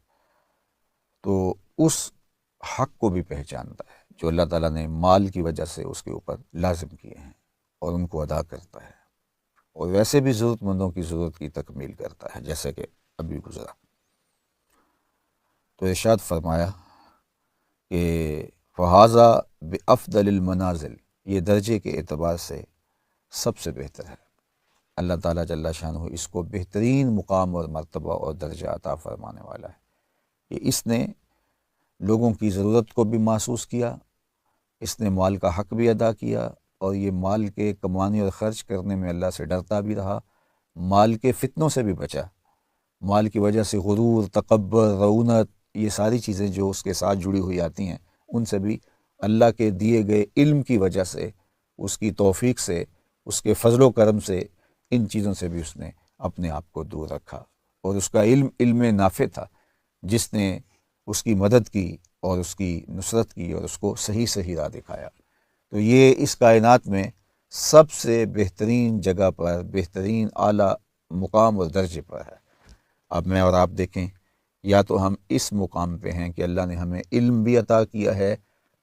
तो उस हक़ को भी पहचानता है जो अल्लाह ताला ने माल की वजह से उसके ऊपर लाजिम किए हैं, और उनको अदा करता है। और वैसे भी ज़रूरतमंदों की ज़रूरत की तकमील करता है, जैसे कि अभी गुज़रा। तो इरशाद फरमाया कि फ़हाज़ा बिअफ़दलिल मनाज़िल, ये दर्जे के एतबार से सबसे बेहतर है। अल्लाह ताला जल्ला शानहू इसको बेहतरीन मुकाम और मर्तबा और दर्जा अता फ़रमाने वाला है कि इसने लोगों की ज़रूरत को भी महसूस किया, इसने माल का हक़ भी अदा किया, और ये माल के कमाने और ख़र्च करने में अल्लाह से डरता भी रहा, माल के फ़ितनों से भी बचा। माल की वजह से गुरूर, तकब्बर, रऊनत, ये सारी चीज़ें जो उसके साथ जुड़ी हुई आती हैं, उनसे भी अल्लाह के दिए गए इल्म की वजह से, उसकी तौफ़ीक से, उसके फ़ज़ल व करम से, इन चीज़ों से भी उसने अपने आप को दूर रखा। और उसका इल्म नाफ़े था, जिसने उसकी मदद की और उसकी नुसरत की और उसको सही सही राह दिखाया। तो ये इस कायनात में सबसे बेहतरीन जगह पर, बेहतरीन आला मुकाम और दर्जे पर है। अब मैं और आप देखें, या तो हम इस मुकाम पे हैं कि अल्लाह ने हमें इल्म भी अता किया है,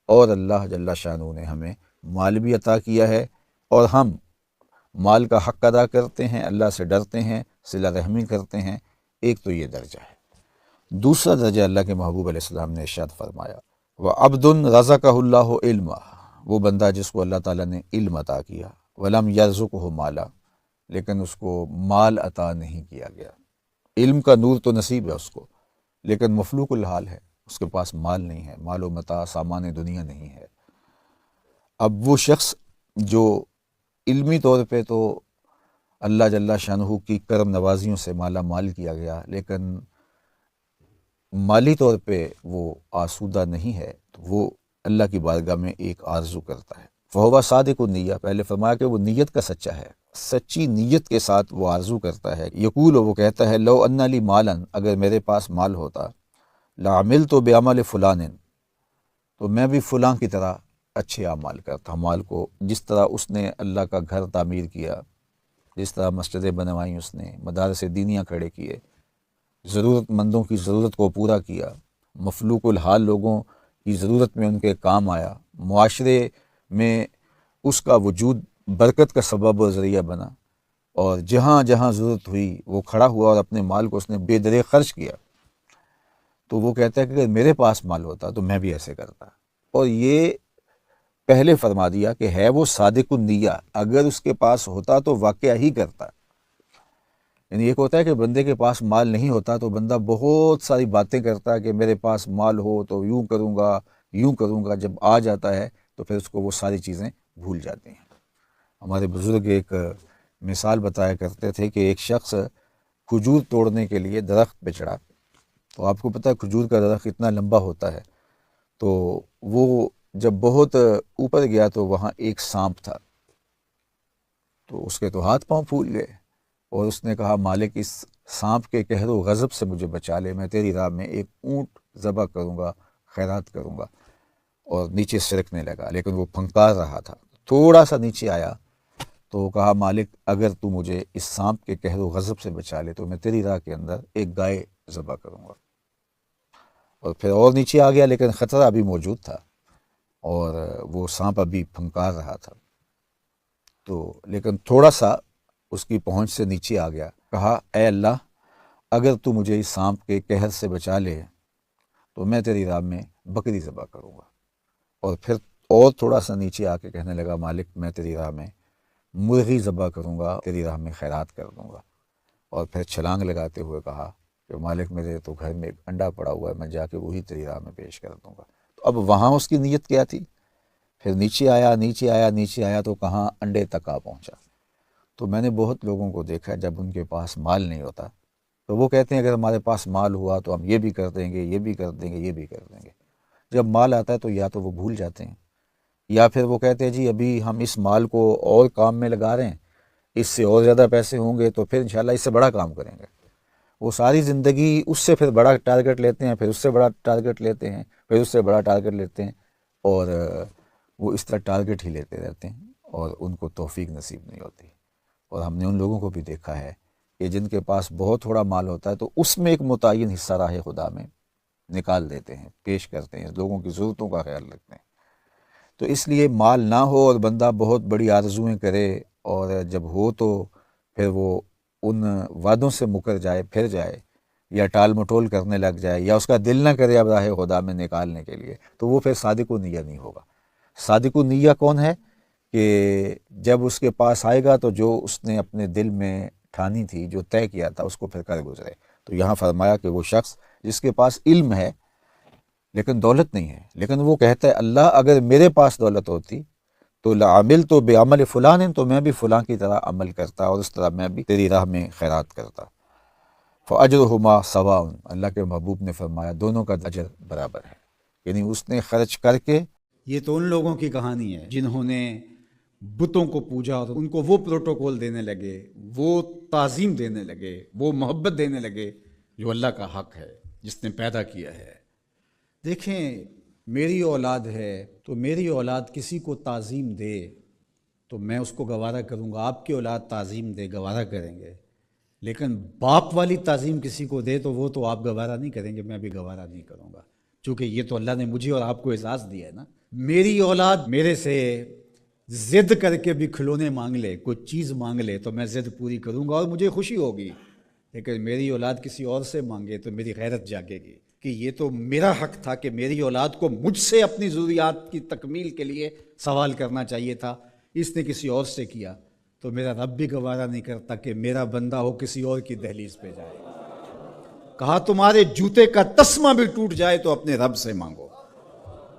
और अल्लाह जल्ला शानू ने हमें माल भी अता किया है, और हम माल का हक़ अदा करते हैं, अल्लाह से डरते हैं, सिला रहमी करते हैं। एक तो ये दर्जा है। दूसरा दर्जा अल्लाह के महबूब अलैहिस्सलाम ने इरशाद फरमाया व अब्दुन रज़क़हुल्लाहु इल्मा, वो बंदा जिसको अल्लाह ताला ने इल्म अता किया, वलम यरज़ुक़हु माला, लेकिन उसको माल अता नहीं किया गया। इल्म का नूर तो नसीब है उसको, लेकिन मफलूकुल हाल है, उसके पास माल नहीं है, मालो मता सामान दुनिया नहीं है। अब वो शख्स जो इल्मी तौर पे तो अल्लाह जल्ला शानहू की करम नवाजियों से माला माल किया गया, लेकिन माली तौर पे वो आसूदा नहीं है, तो वो अल्लाह की बारगाह में एक आरजू करता है। फ़हुवा सादिक़ुन निय्या, पहले फरमाया कि वो नीयत का सच्चा है, सच्ची नीयत के साथ वो आरजू करता है। यकूल, वो कहता है, लो अन्ना ली मालन, अगर मेरे पास माल होता, लामिल तो बेअमल फ़ुलानिन, तो मैं भी फ़ुलां की तरह अच्छे अमाल करता। माल को जिस तरह उसने अल्लाह का घर तामीर किया, जिस तरह मस्जिदें बनवाई उसने, मदारसे दीनिया खड़े किए, ज़रूरतमंदों की ज़रूरत को पूरा किया, मफलूकुल हाल लोगों की ज़रूरत में उनके काम आया, मुआशरे में उसका वजूद बरकत का सबब और ज़रिया बना, और जहाँ जहाँ ज़रूरत हुई वो खड़ा हुआ और अपने माल को उसने बेदरे ख़र्च किया। तो वो कहता है कि अगर मेरे पास माल होता तो मैं भी ऐसे करता। और ये पहले फरमा दिया कि है वो सादिकुन निय्या, अगर उसके पास होता तो वाक़या ही करता। यानी एक होता है कि बंदे के पास माल नहीं होता तो बंदा बहुत सारी बातें करता है कि मेरे पास माल हो तो यूँ करूँगा, यूँ करूँगा। जब आ जाता है तो फिर उसको वो सारी चीज़ें भूल जाती हैं। हमारे बुज़ुर्ग एक मिसाल बताया करते थे कि एक शख्स खजूर तोड़ने के लिए दरख्त पे चढ़ा। तो आपको पता है खजूर का दरख्त इतना लंबा होता है, तो वो जब बहुत ऊपर गया तो वहाँ एक सांप था। तो उसके तो हाथ पांव फूल गए, और उसने कहा, मालिक इस सांप के कहर व गज़ब से मुझे बचा ले, मैं तेरी राह में एक ऊँट ज़बह करूँगा, खैरात करूँगा। और नीचे सिरकने लगा, लेकिन वो फंकार रहा था। थोड़ा सा नीचे आया तो कहा, मालिक अगर तू मुझे इस सांप के कहर व गज़ब से बचा ले तो मैं तेरी राह के अंदर एक गाय ज़बह करूँगा। और फिर और नीचे आ गया, लेकिन ख़तरा अभी मौजूद था और वो सांप अभी फंकार रहा था। तो लेकिन थोड़ा सा उसकी पहुंच से नीचे आ गया। कहा, ऐ अल्लाह, अगर तू मुझे इस सांप के कहर से बचा ले तो मैं तेरी राह में बकरी ज़बह करूँगा। और फिर और थोड़ा सा नीचे आके कहने लगा, मालिक मैं तेरी राह में मुर्गी ज़बह करूँगा, तेरी राह में खैरात कर दूँगा। और फिर छलांग लगाते हुए कहा कि मालिक मेरे तो घर में एक अंडा पड़ा हुआ है, मैं जाके वही तेरी राह में पेश कर दूँगा। तो अब वहाँ उसकी नीयत क्या थी? फिर नीचे आया, नीचे आया, नीचे आया तो कहाँ अंडे तक आ पहुँचा। तो मैंने बहुत लोगों को देखा जब उनके पास माल नहीं होता तो वो कहते हैं अगर हमारे पास माल हुआ तो हम ये भी कर देंगे, ये भी कर देंगे, ये भी कर देंगे। जब माल आता है तो या तो वो भूल जाते हैं या फिर वो कहते हैं जी अभी हम इस माल को और काम में लगा रहे हैं, इससे और ज़्यादा पैसे होंगे तो फिर इंशाल्लाह इससे बड़ा काम करेंगे। वो सारी ज़िंदगी उससे फिर बड़ा टारगेट लेते हैं, फिर उससे बड़ा टारगेट लेते हैं, फिर उससे बड़ा टारगेट लेते हैं और वो इस तरह टारगेट ही लेते रहते हैं और उनको तौफीक नसीब नहीं होती। और हमने उन लोगों को भी देखा है कि जिनके पास बहुत थोड़ा माल होता है तो उसमें एक मुतय्यन हिस्सा राह खुदा में निकाल देते हैं, पेश करते हैं, लोगों की ज़रूरतों का ख्याल रखते हैं। तो इसलिए माल ना हो और बंदा बहुत बड़ी आरज़ुएँ करे और जब हो तो फिर वो उन वादों से मुकर जाए, फिर जाए या टाल मटोल करने लग जाए या उसका दिल ना करे अब राह खुदा में निकालने के लिए, तो वो फिर सादिक़ु निय्या नहीं होगा। सादिक़ु निय्या कौन है कि जब उसके पास आएगा तो जो उसने अपने दिल में ठानी थी, जो तय किया था, उसको फिर कर गुजरे। तो यहाँ फरमाया कि वो शख्स जिसके पास इल्म है लेकिन दौलत नहीं है, लेकिन वो कहता है अल्लाह अगर मेरे पास दौलत होती तो लामिल तो बेअमल फ़ुलान, तो मैं भी फ़ुलां की तरह अमल करता और उस तरह मैं भी तेरी राह में खैरात करता। फ़अज्रुहुमा सवाउन, अल्लाह के महबूब ने फरमाया दोनों का अजर बराबर है। यानी उसने खर्च करके,
ये तो उन लोगों की कहानी है जिन्होंने बुतों को पूजा और उनको वो प्रोटोकॉल देने लगे, वो ताज़ीम देने लगे, वो मोहब्बत देने लगे जो अल्लाह का हक़ है, जिसने पैदा किया है। देखें, मेरी औलाद है तो मेरी औलाद किसी को ताज़ीम दे तो मैं उसको गवारा करूँगा, आपकी औलाद ताज़ीम दे गवारा करेंगे, लेकिन बाप वाली ताज़ीम किसी को दे तो वो तो आप गवारा नहीं करेंगे, मैं भी गवारा नहीं करूँगा, क्योंकि ये तो अल्लाह ने मुझे और आपको एजाज़ दिया है ना। मेरी औलाद मेरे से ज़िद करके भी खिलौने मांग ले, कोई चीज़ मांग ले तो मैं ज़िद पूरी करूँगा और मुझे खुशी होगी, लेकिन मेरी औलाद किसी और से मांगे तो मेरी गैरत जागेगी कि ये तो मेरा हक़ था कि मेरी औलाद को मुझसे अपनी ज़रूरियात की तकमील के लिए सवाल करना चाहिए था, इसने किसी और से किया तो मेरा रब भी गवारा नहीं करता कि मेरा बंदा हो किसी और की दहलीज पे जाए। कहा तुम्हारे जूते का तस्मा भी टूट जाए तो अपने रब से मांगो,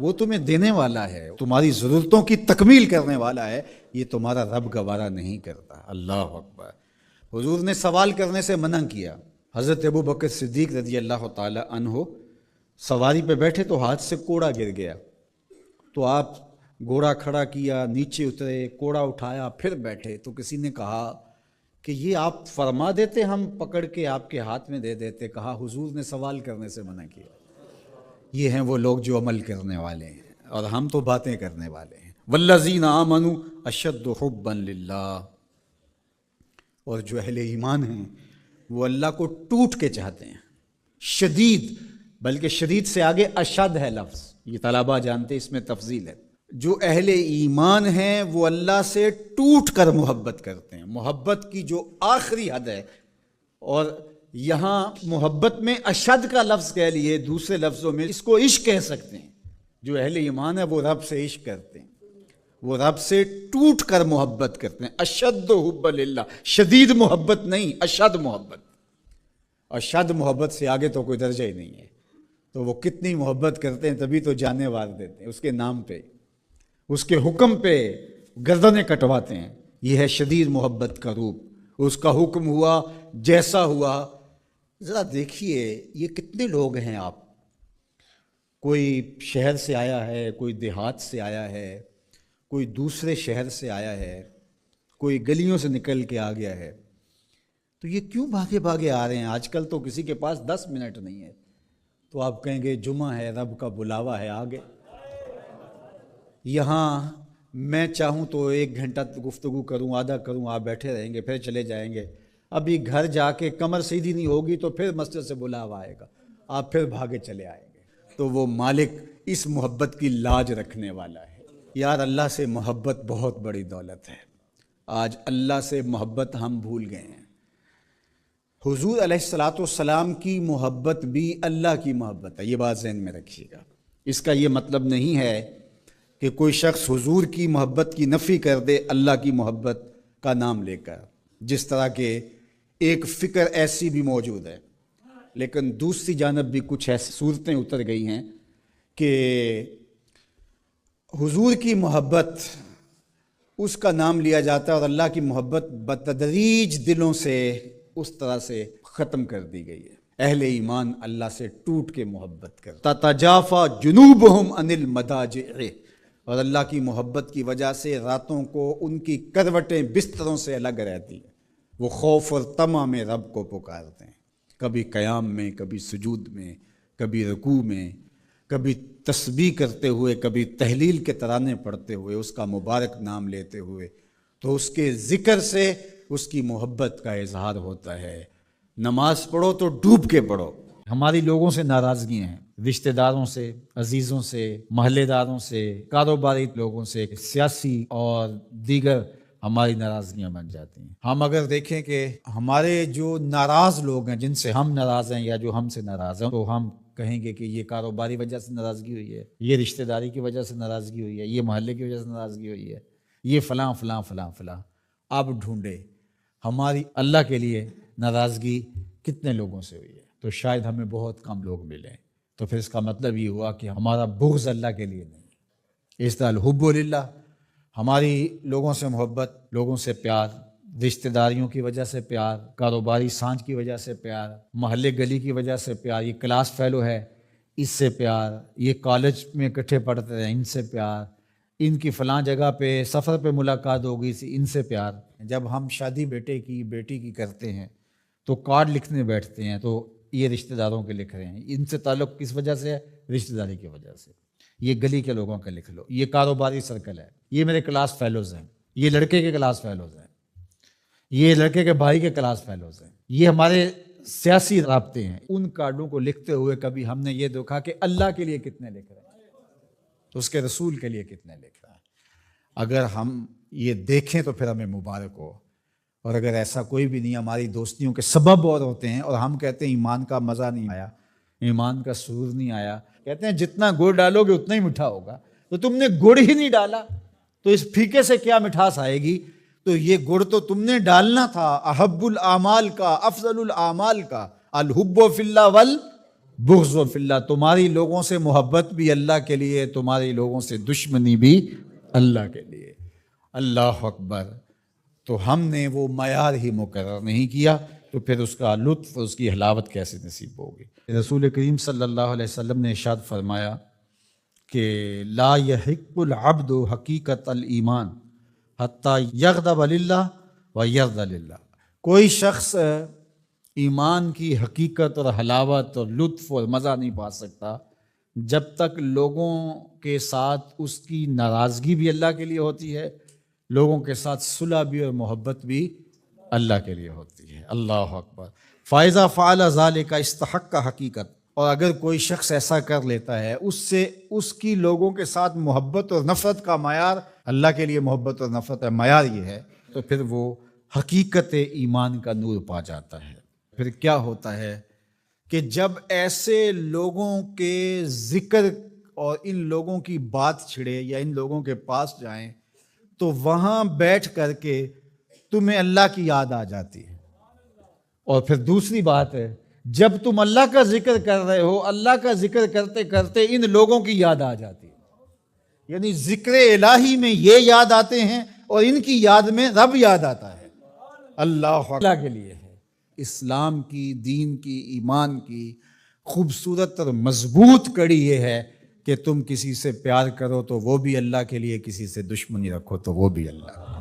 वो तुम्हें देने वाला है, तुम्हारी ज़रूरतों की तकमील करने वाला है, ये तुम्हारा रब गवारा नहीं करता। अल्लाह अकबर। हुजूर ने सवाल करने से मना किया। हज़रत अबू बकर सिद्दीक़ रज़ी अल्लाह ताला अन्हो सवारी पे बैठे तो हाथ से कोड़ा गिर गया, तो आप घोड़ा खड़ा किया, नीचे उतरे, कोड़ा उठाया, फिर बैठे। तो किसी ने कहा कि ये आप फरमा देते, हम पकड़ के आपके हाथ में दे देते। कहा हुजूर ने सवाल करने से मना किया। ये हैं वो लोग जो अमल करने वाले हैं और हम तो बातें करने वाले हैं। वल्लज़ीना आमनू अशद्दु हुब्बन लिल्लाह, और जो अहले ईमान हैं वो अल्लाह को टूट के चाहते हैं। शदीद, बल्कि शदीद से आगे अशद है लफ्ज़, ये तलबा जानते, इसमें तफजील है। जो अहले ईमान हैं वो अल्लाह से टूट कर मोहब्बत करते हैं, मोहब्बत की जो आखिरी हद है। और यहाँ मोहब्बत में अशद का लफ्ज़ कह लिए, दूसरे लफ्ज़ों में इसको इश्क कह सकते हैं। जो अहले ईमान है वो रब से इश्क करते हैं, वो रब से टूट कर मोहब्बत करते हैं। अशद्दु हुब्ब लिल्लाह, शदीद मोहब्बत नहीं, अशद मोहब्बत। अशद मोहब्बत से आगे तो कोई दर्जा ही नहीं है। तो वो कितनी मोहब्बत करते हैं, तभी तो जाने वार देते हैं उसके नाम पे, उसके हुक्म पे गर्दनें कटवाते हैं। यह है शदीद मोहब्बत का रूप। उसका हुक्म हुआ जैसा हुआ। ज़रा देखिए ये कितने लोग हैं आप, कोई शहर से आया है, कोई देहात से आया है, कोई दूसरे शहर से आया है, कोई गलियों से निकल के आ गया है, तो ये क्यों भागे भागे आ रहे हैं? आजकल तो किसी के पास 10 मिनट नहीं है, तो आप कहेंगे जुमा है, रब का बुलावा है, आगे। यहाँ मैं चाहूँ तो 1 घंटा गुफ्तगू करूँ, आधा करूँ, आप बैठे रहेंगे, फिर चले जाएंगे। अभी घर जाके कमर सीधी नहीं होगी तो फिर मस्जिद से बुलावा आएगा, आप फिर भागे चले आएंगे। तो वो मालिक इस मोहब्बत की लाज रखने वाला है। यार अल्लाह से मोहब्बत बहुत बड़ी दौलत है। आज अल्लाह से मोहब्बत हम भूल गए हैं। हुजूर अलैहिस्सलाम की मोहब्बत भी अल्लाह की मोहब्बत है, ये बात ज़हन में रखिएगा। इसका ये मतलब नहीं है कि कोई शख्स हुजूर की मोहब्बत की नफ़ी कर दे अल्लाह की मोहब्बत का नाम लेकर। जिस तरह के एक फ़िक्र ऐसी भी मौजूद है, लेकिन दूसरी जानब भी कुछ ऐसी सूरतें उतर गई हैं कि हुजूर की मोहब्बत उसका नाम लिया जाता है और अल्लाह की मोहब्बत बतदरीज दिलों से उस तरह से ख़त्म कर दी गई है। अहले ईमान अल्लाह से टूट के मोहब्बत करता। तजाफा जुनूबहुम अनिल मदाजिअ, और अल्लाह की मोहब्बत की वजह से रातों को उनकी करवटें बिस्तरों से अलग रहती हैं। वो खौफ और तमा में रब को पुकारते हैं, कभी क़याम में, कभी सुजूद में, कभी रुकू में, कभी तस्बीह करते हुए, कभी तहलील के तराने पढ़ते हुए, उसका मुबारक नाम लेते हुए। तो उसके ज़िक्र से उसकी मोहब्बत का इजहार होता है। नमाज पढ़ो तो डूब के पढ़ो। हमारी लोगों से नाराज़गियाँ हैं, रिश्तेदारों से, अजीज़ों से, महल्लेदारों से, कारोबारी लोगों से, सियासी और दीगर हमारी नाराज़गियाँ बन जाती हैं। हम अगर देखें कि हमारे जो नाराज़ लोग हैं, जिनसे हम नाराज़ हैं या जो हमसे नाराज़ हैं, तो हम कहेंगे कि ये कारोबारी वजह से नाराज़गी हुई है, ये रिश्तेदारी की वजह से नाराज़गी हुई है, ये मोहल्ले की वजह से नाराज़गी हुई है, ये फ़लाँ फ़लाँ फ़लाँ फ़लाँ। अब ढूंढे हमारी अल्लाह के लिए नाराज़गी कितने लोगों से हुई है, तो शायद हमें बहुत कम लोग मिले। तो फिर इसका मतलब ये हुआ कि हमारा बुग़्ज़ अल्लाह के लिए नहीं। इस तरह हुब्बु लिल्लाह, हमारी लोगों से मोहब्बत, लोगों से प्यार, रिश्तेदारियों की वजह से प्यार, कारोबारी सांझ की वजह से प्यार, महल्ले गली की वजह से प्यार, ये क्लास फेलो है इससे प्यार, ये कॉलेज में इकट्ठे पढ़ते हैं इनसे प्यार, इनकी फ़लाँ जगह पे सफ़र पे मुलाकात हो गई थी इनसे प्यार। जब हम शादी बेटी की करते हैं तो कार्ड लिखने बैठते हैं, तो ये रिश्तेदारों के लिख रहे हैं, इनसे ताल्लुक़ किस वजह से है? रिश्तेदारी की वजह से। ये गली के लोगों का लिख लो, ये कारोबारी सर्कल है, ये मेरे क्लास फेलोज़ हैं, ये लड़के के क्लास फेलोज़ हैं, ये लड़के के भाई के क्लास फेलोज़ हैं, ये हमारे सियासी राब्ते हैं। उन कार्डों को लिखते हुए कभी हमने ये देखा कि अल्लाह के लिए कितने लिख रहे हैं, तो उसके रसूल के लिए कितने लिख रहे हैं। अगर हम ये देखें तो फिर हमें मुबारक हो, और अगर ऐसा कोई भी नहीं, हमारी दोस्तियों के सबब और होते हैं, और हम कहते हैं ईमान का मज़ा नहीं आया, ईमान का सुरूर नहीं आया। कहते हैं जितना गुड़ डालोगे उतना ही मीठा होगा, तो तुमने गुड़ ही नहीं डाला तो इस फीके से क्या मिठास आएगी? तो ये गुड़ तो तुमने डालना था। अहब्बुल आमाल का, अफजलुल आमाल का, अल हुब्बु फिल्लाह वल बुग़्ज़ु फिल्लाह। तुम्हारी लोगों से मोहब्बत भी अल्लाह के लिए, तुम्हारी लोगों से दुश्मनी भी अल्लाह के लिए। अल्लाह अकबर। तो हमने वो मयार ही मुकर्रर नहीं किया, तो फिर उसका लुत्फ़, उसकी हलावत कैसे नसीब होगी? रसूल करीम सल्लल्लाहु अलैहि वसल्लम ने इरशाद फरमाया कि ला यहिक़्क़ुल अब्दु हक़ीक़तल ईमान हत्ता यग़्ज़ब लिल्लाह व यरज़ा लिल्लाह। कोई शख्स ईमान की हकीकत और हलावत और लुत्फ़ और मज़ा नहीं पा सकता जब तक लोगों के साथ उसकी नाराज़गी भी अल्लाह के लिए होती है, लोगों के साथ सुलह भी और मोहब्बत भी अल्लाह के लिए होती है। अल्लाह अकबर। फ़ाइज़ा फ़अल ज़ालिका इस्तहक़्क़ हकीकत। और अगर कोई शख्स ऐसा कर लेता है, उससे उसकी लोगों के साथ मोहब्बत और नफ़रत का मयार, अल्लाह के लिए मोहब्बत और नफ़रत का मयार ये है, तो फिर वो हकीकत ईमान का नूर पा जाता है। फिर क्या होता है कि जब ऐसे लोगों के ज़िक्र और इन लोगों की बात छिड़े या इन लोगों के पास जाएं, तो वहाँ बैठ कर के तुम्हें अल्लाह की याद आ जाती है। और फिर दूसरी बात है, जब तुम अल्लाह का जिक्र कर रहे हो, अल्लाह का जिक्र करते करते इन लोगों की याद आ जाती है। यानी जिक्र इलाही में ये याद आते हैं और इनकी याद में रब याद आता है। अल्लाह के लिए है। इस्लाम की, दीन की, ईमान की खूबसूरत और मजबूत कड़ी ये है कि तुम किसी से प्यार करो तो वो भी अल्लाह के लिए, किसी से दुश्मनी रखो तो वो भी अल्लाह।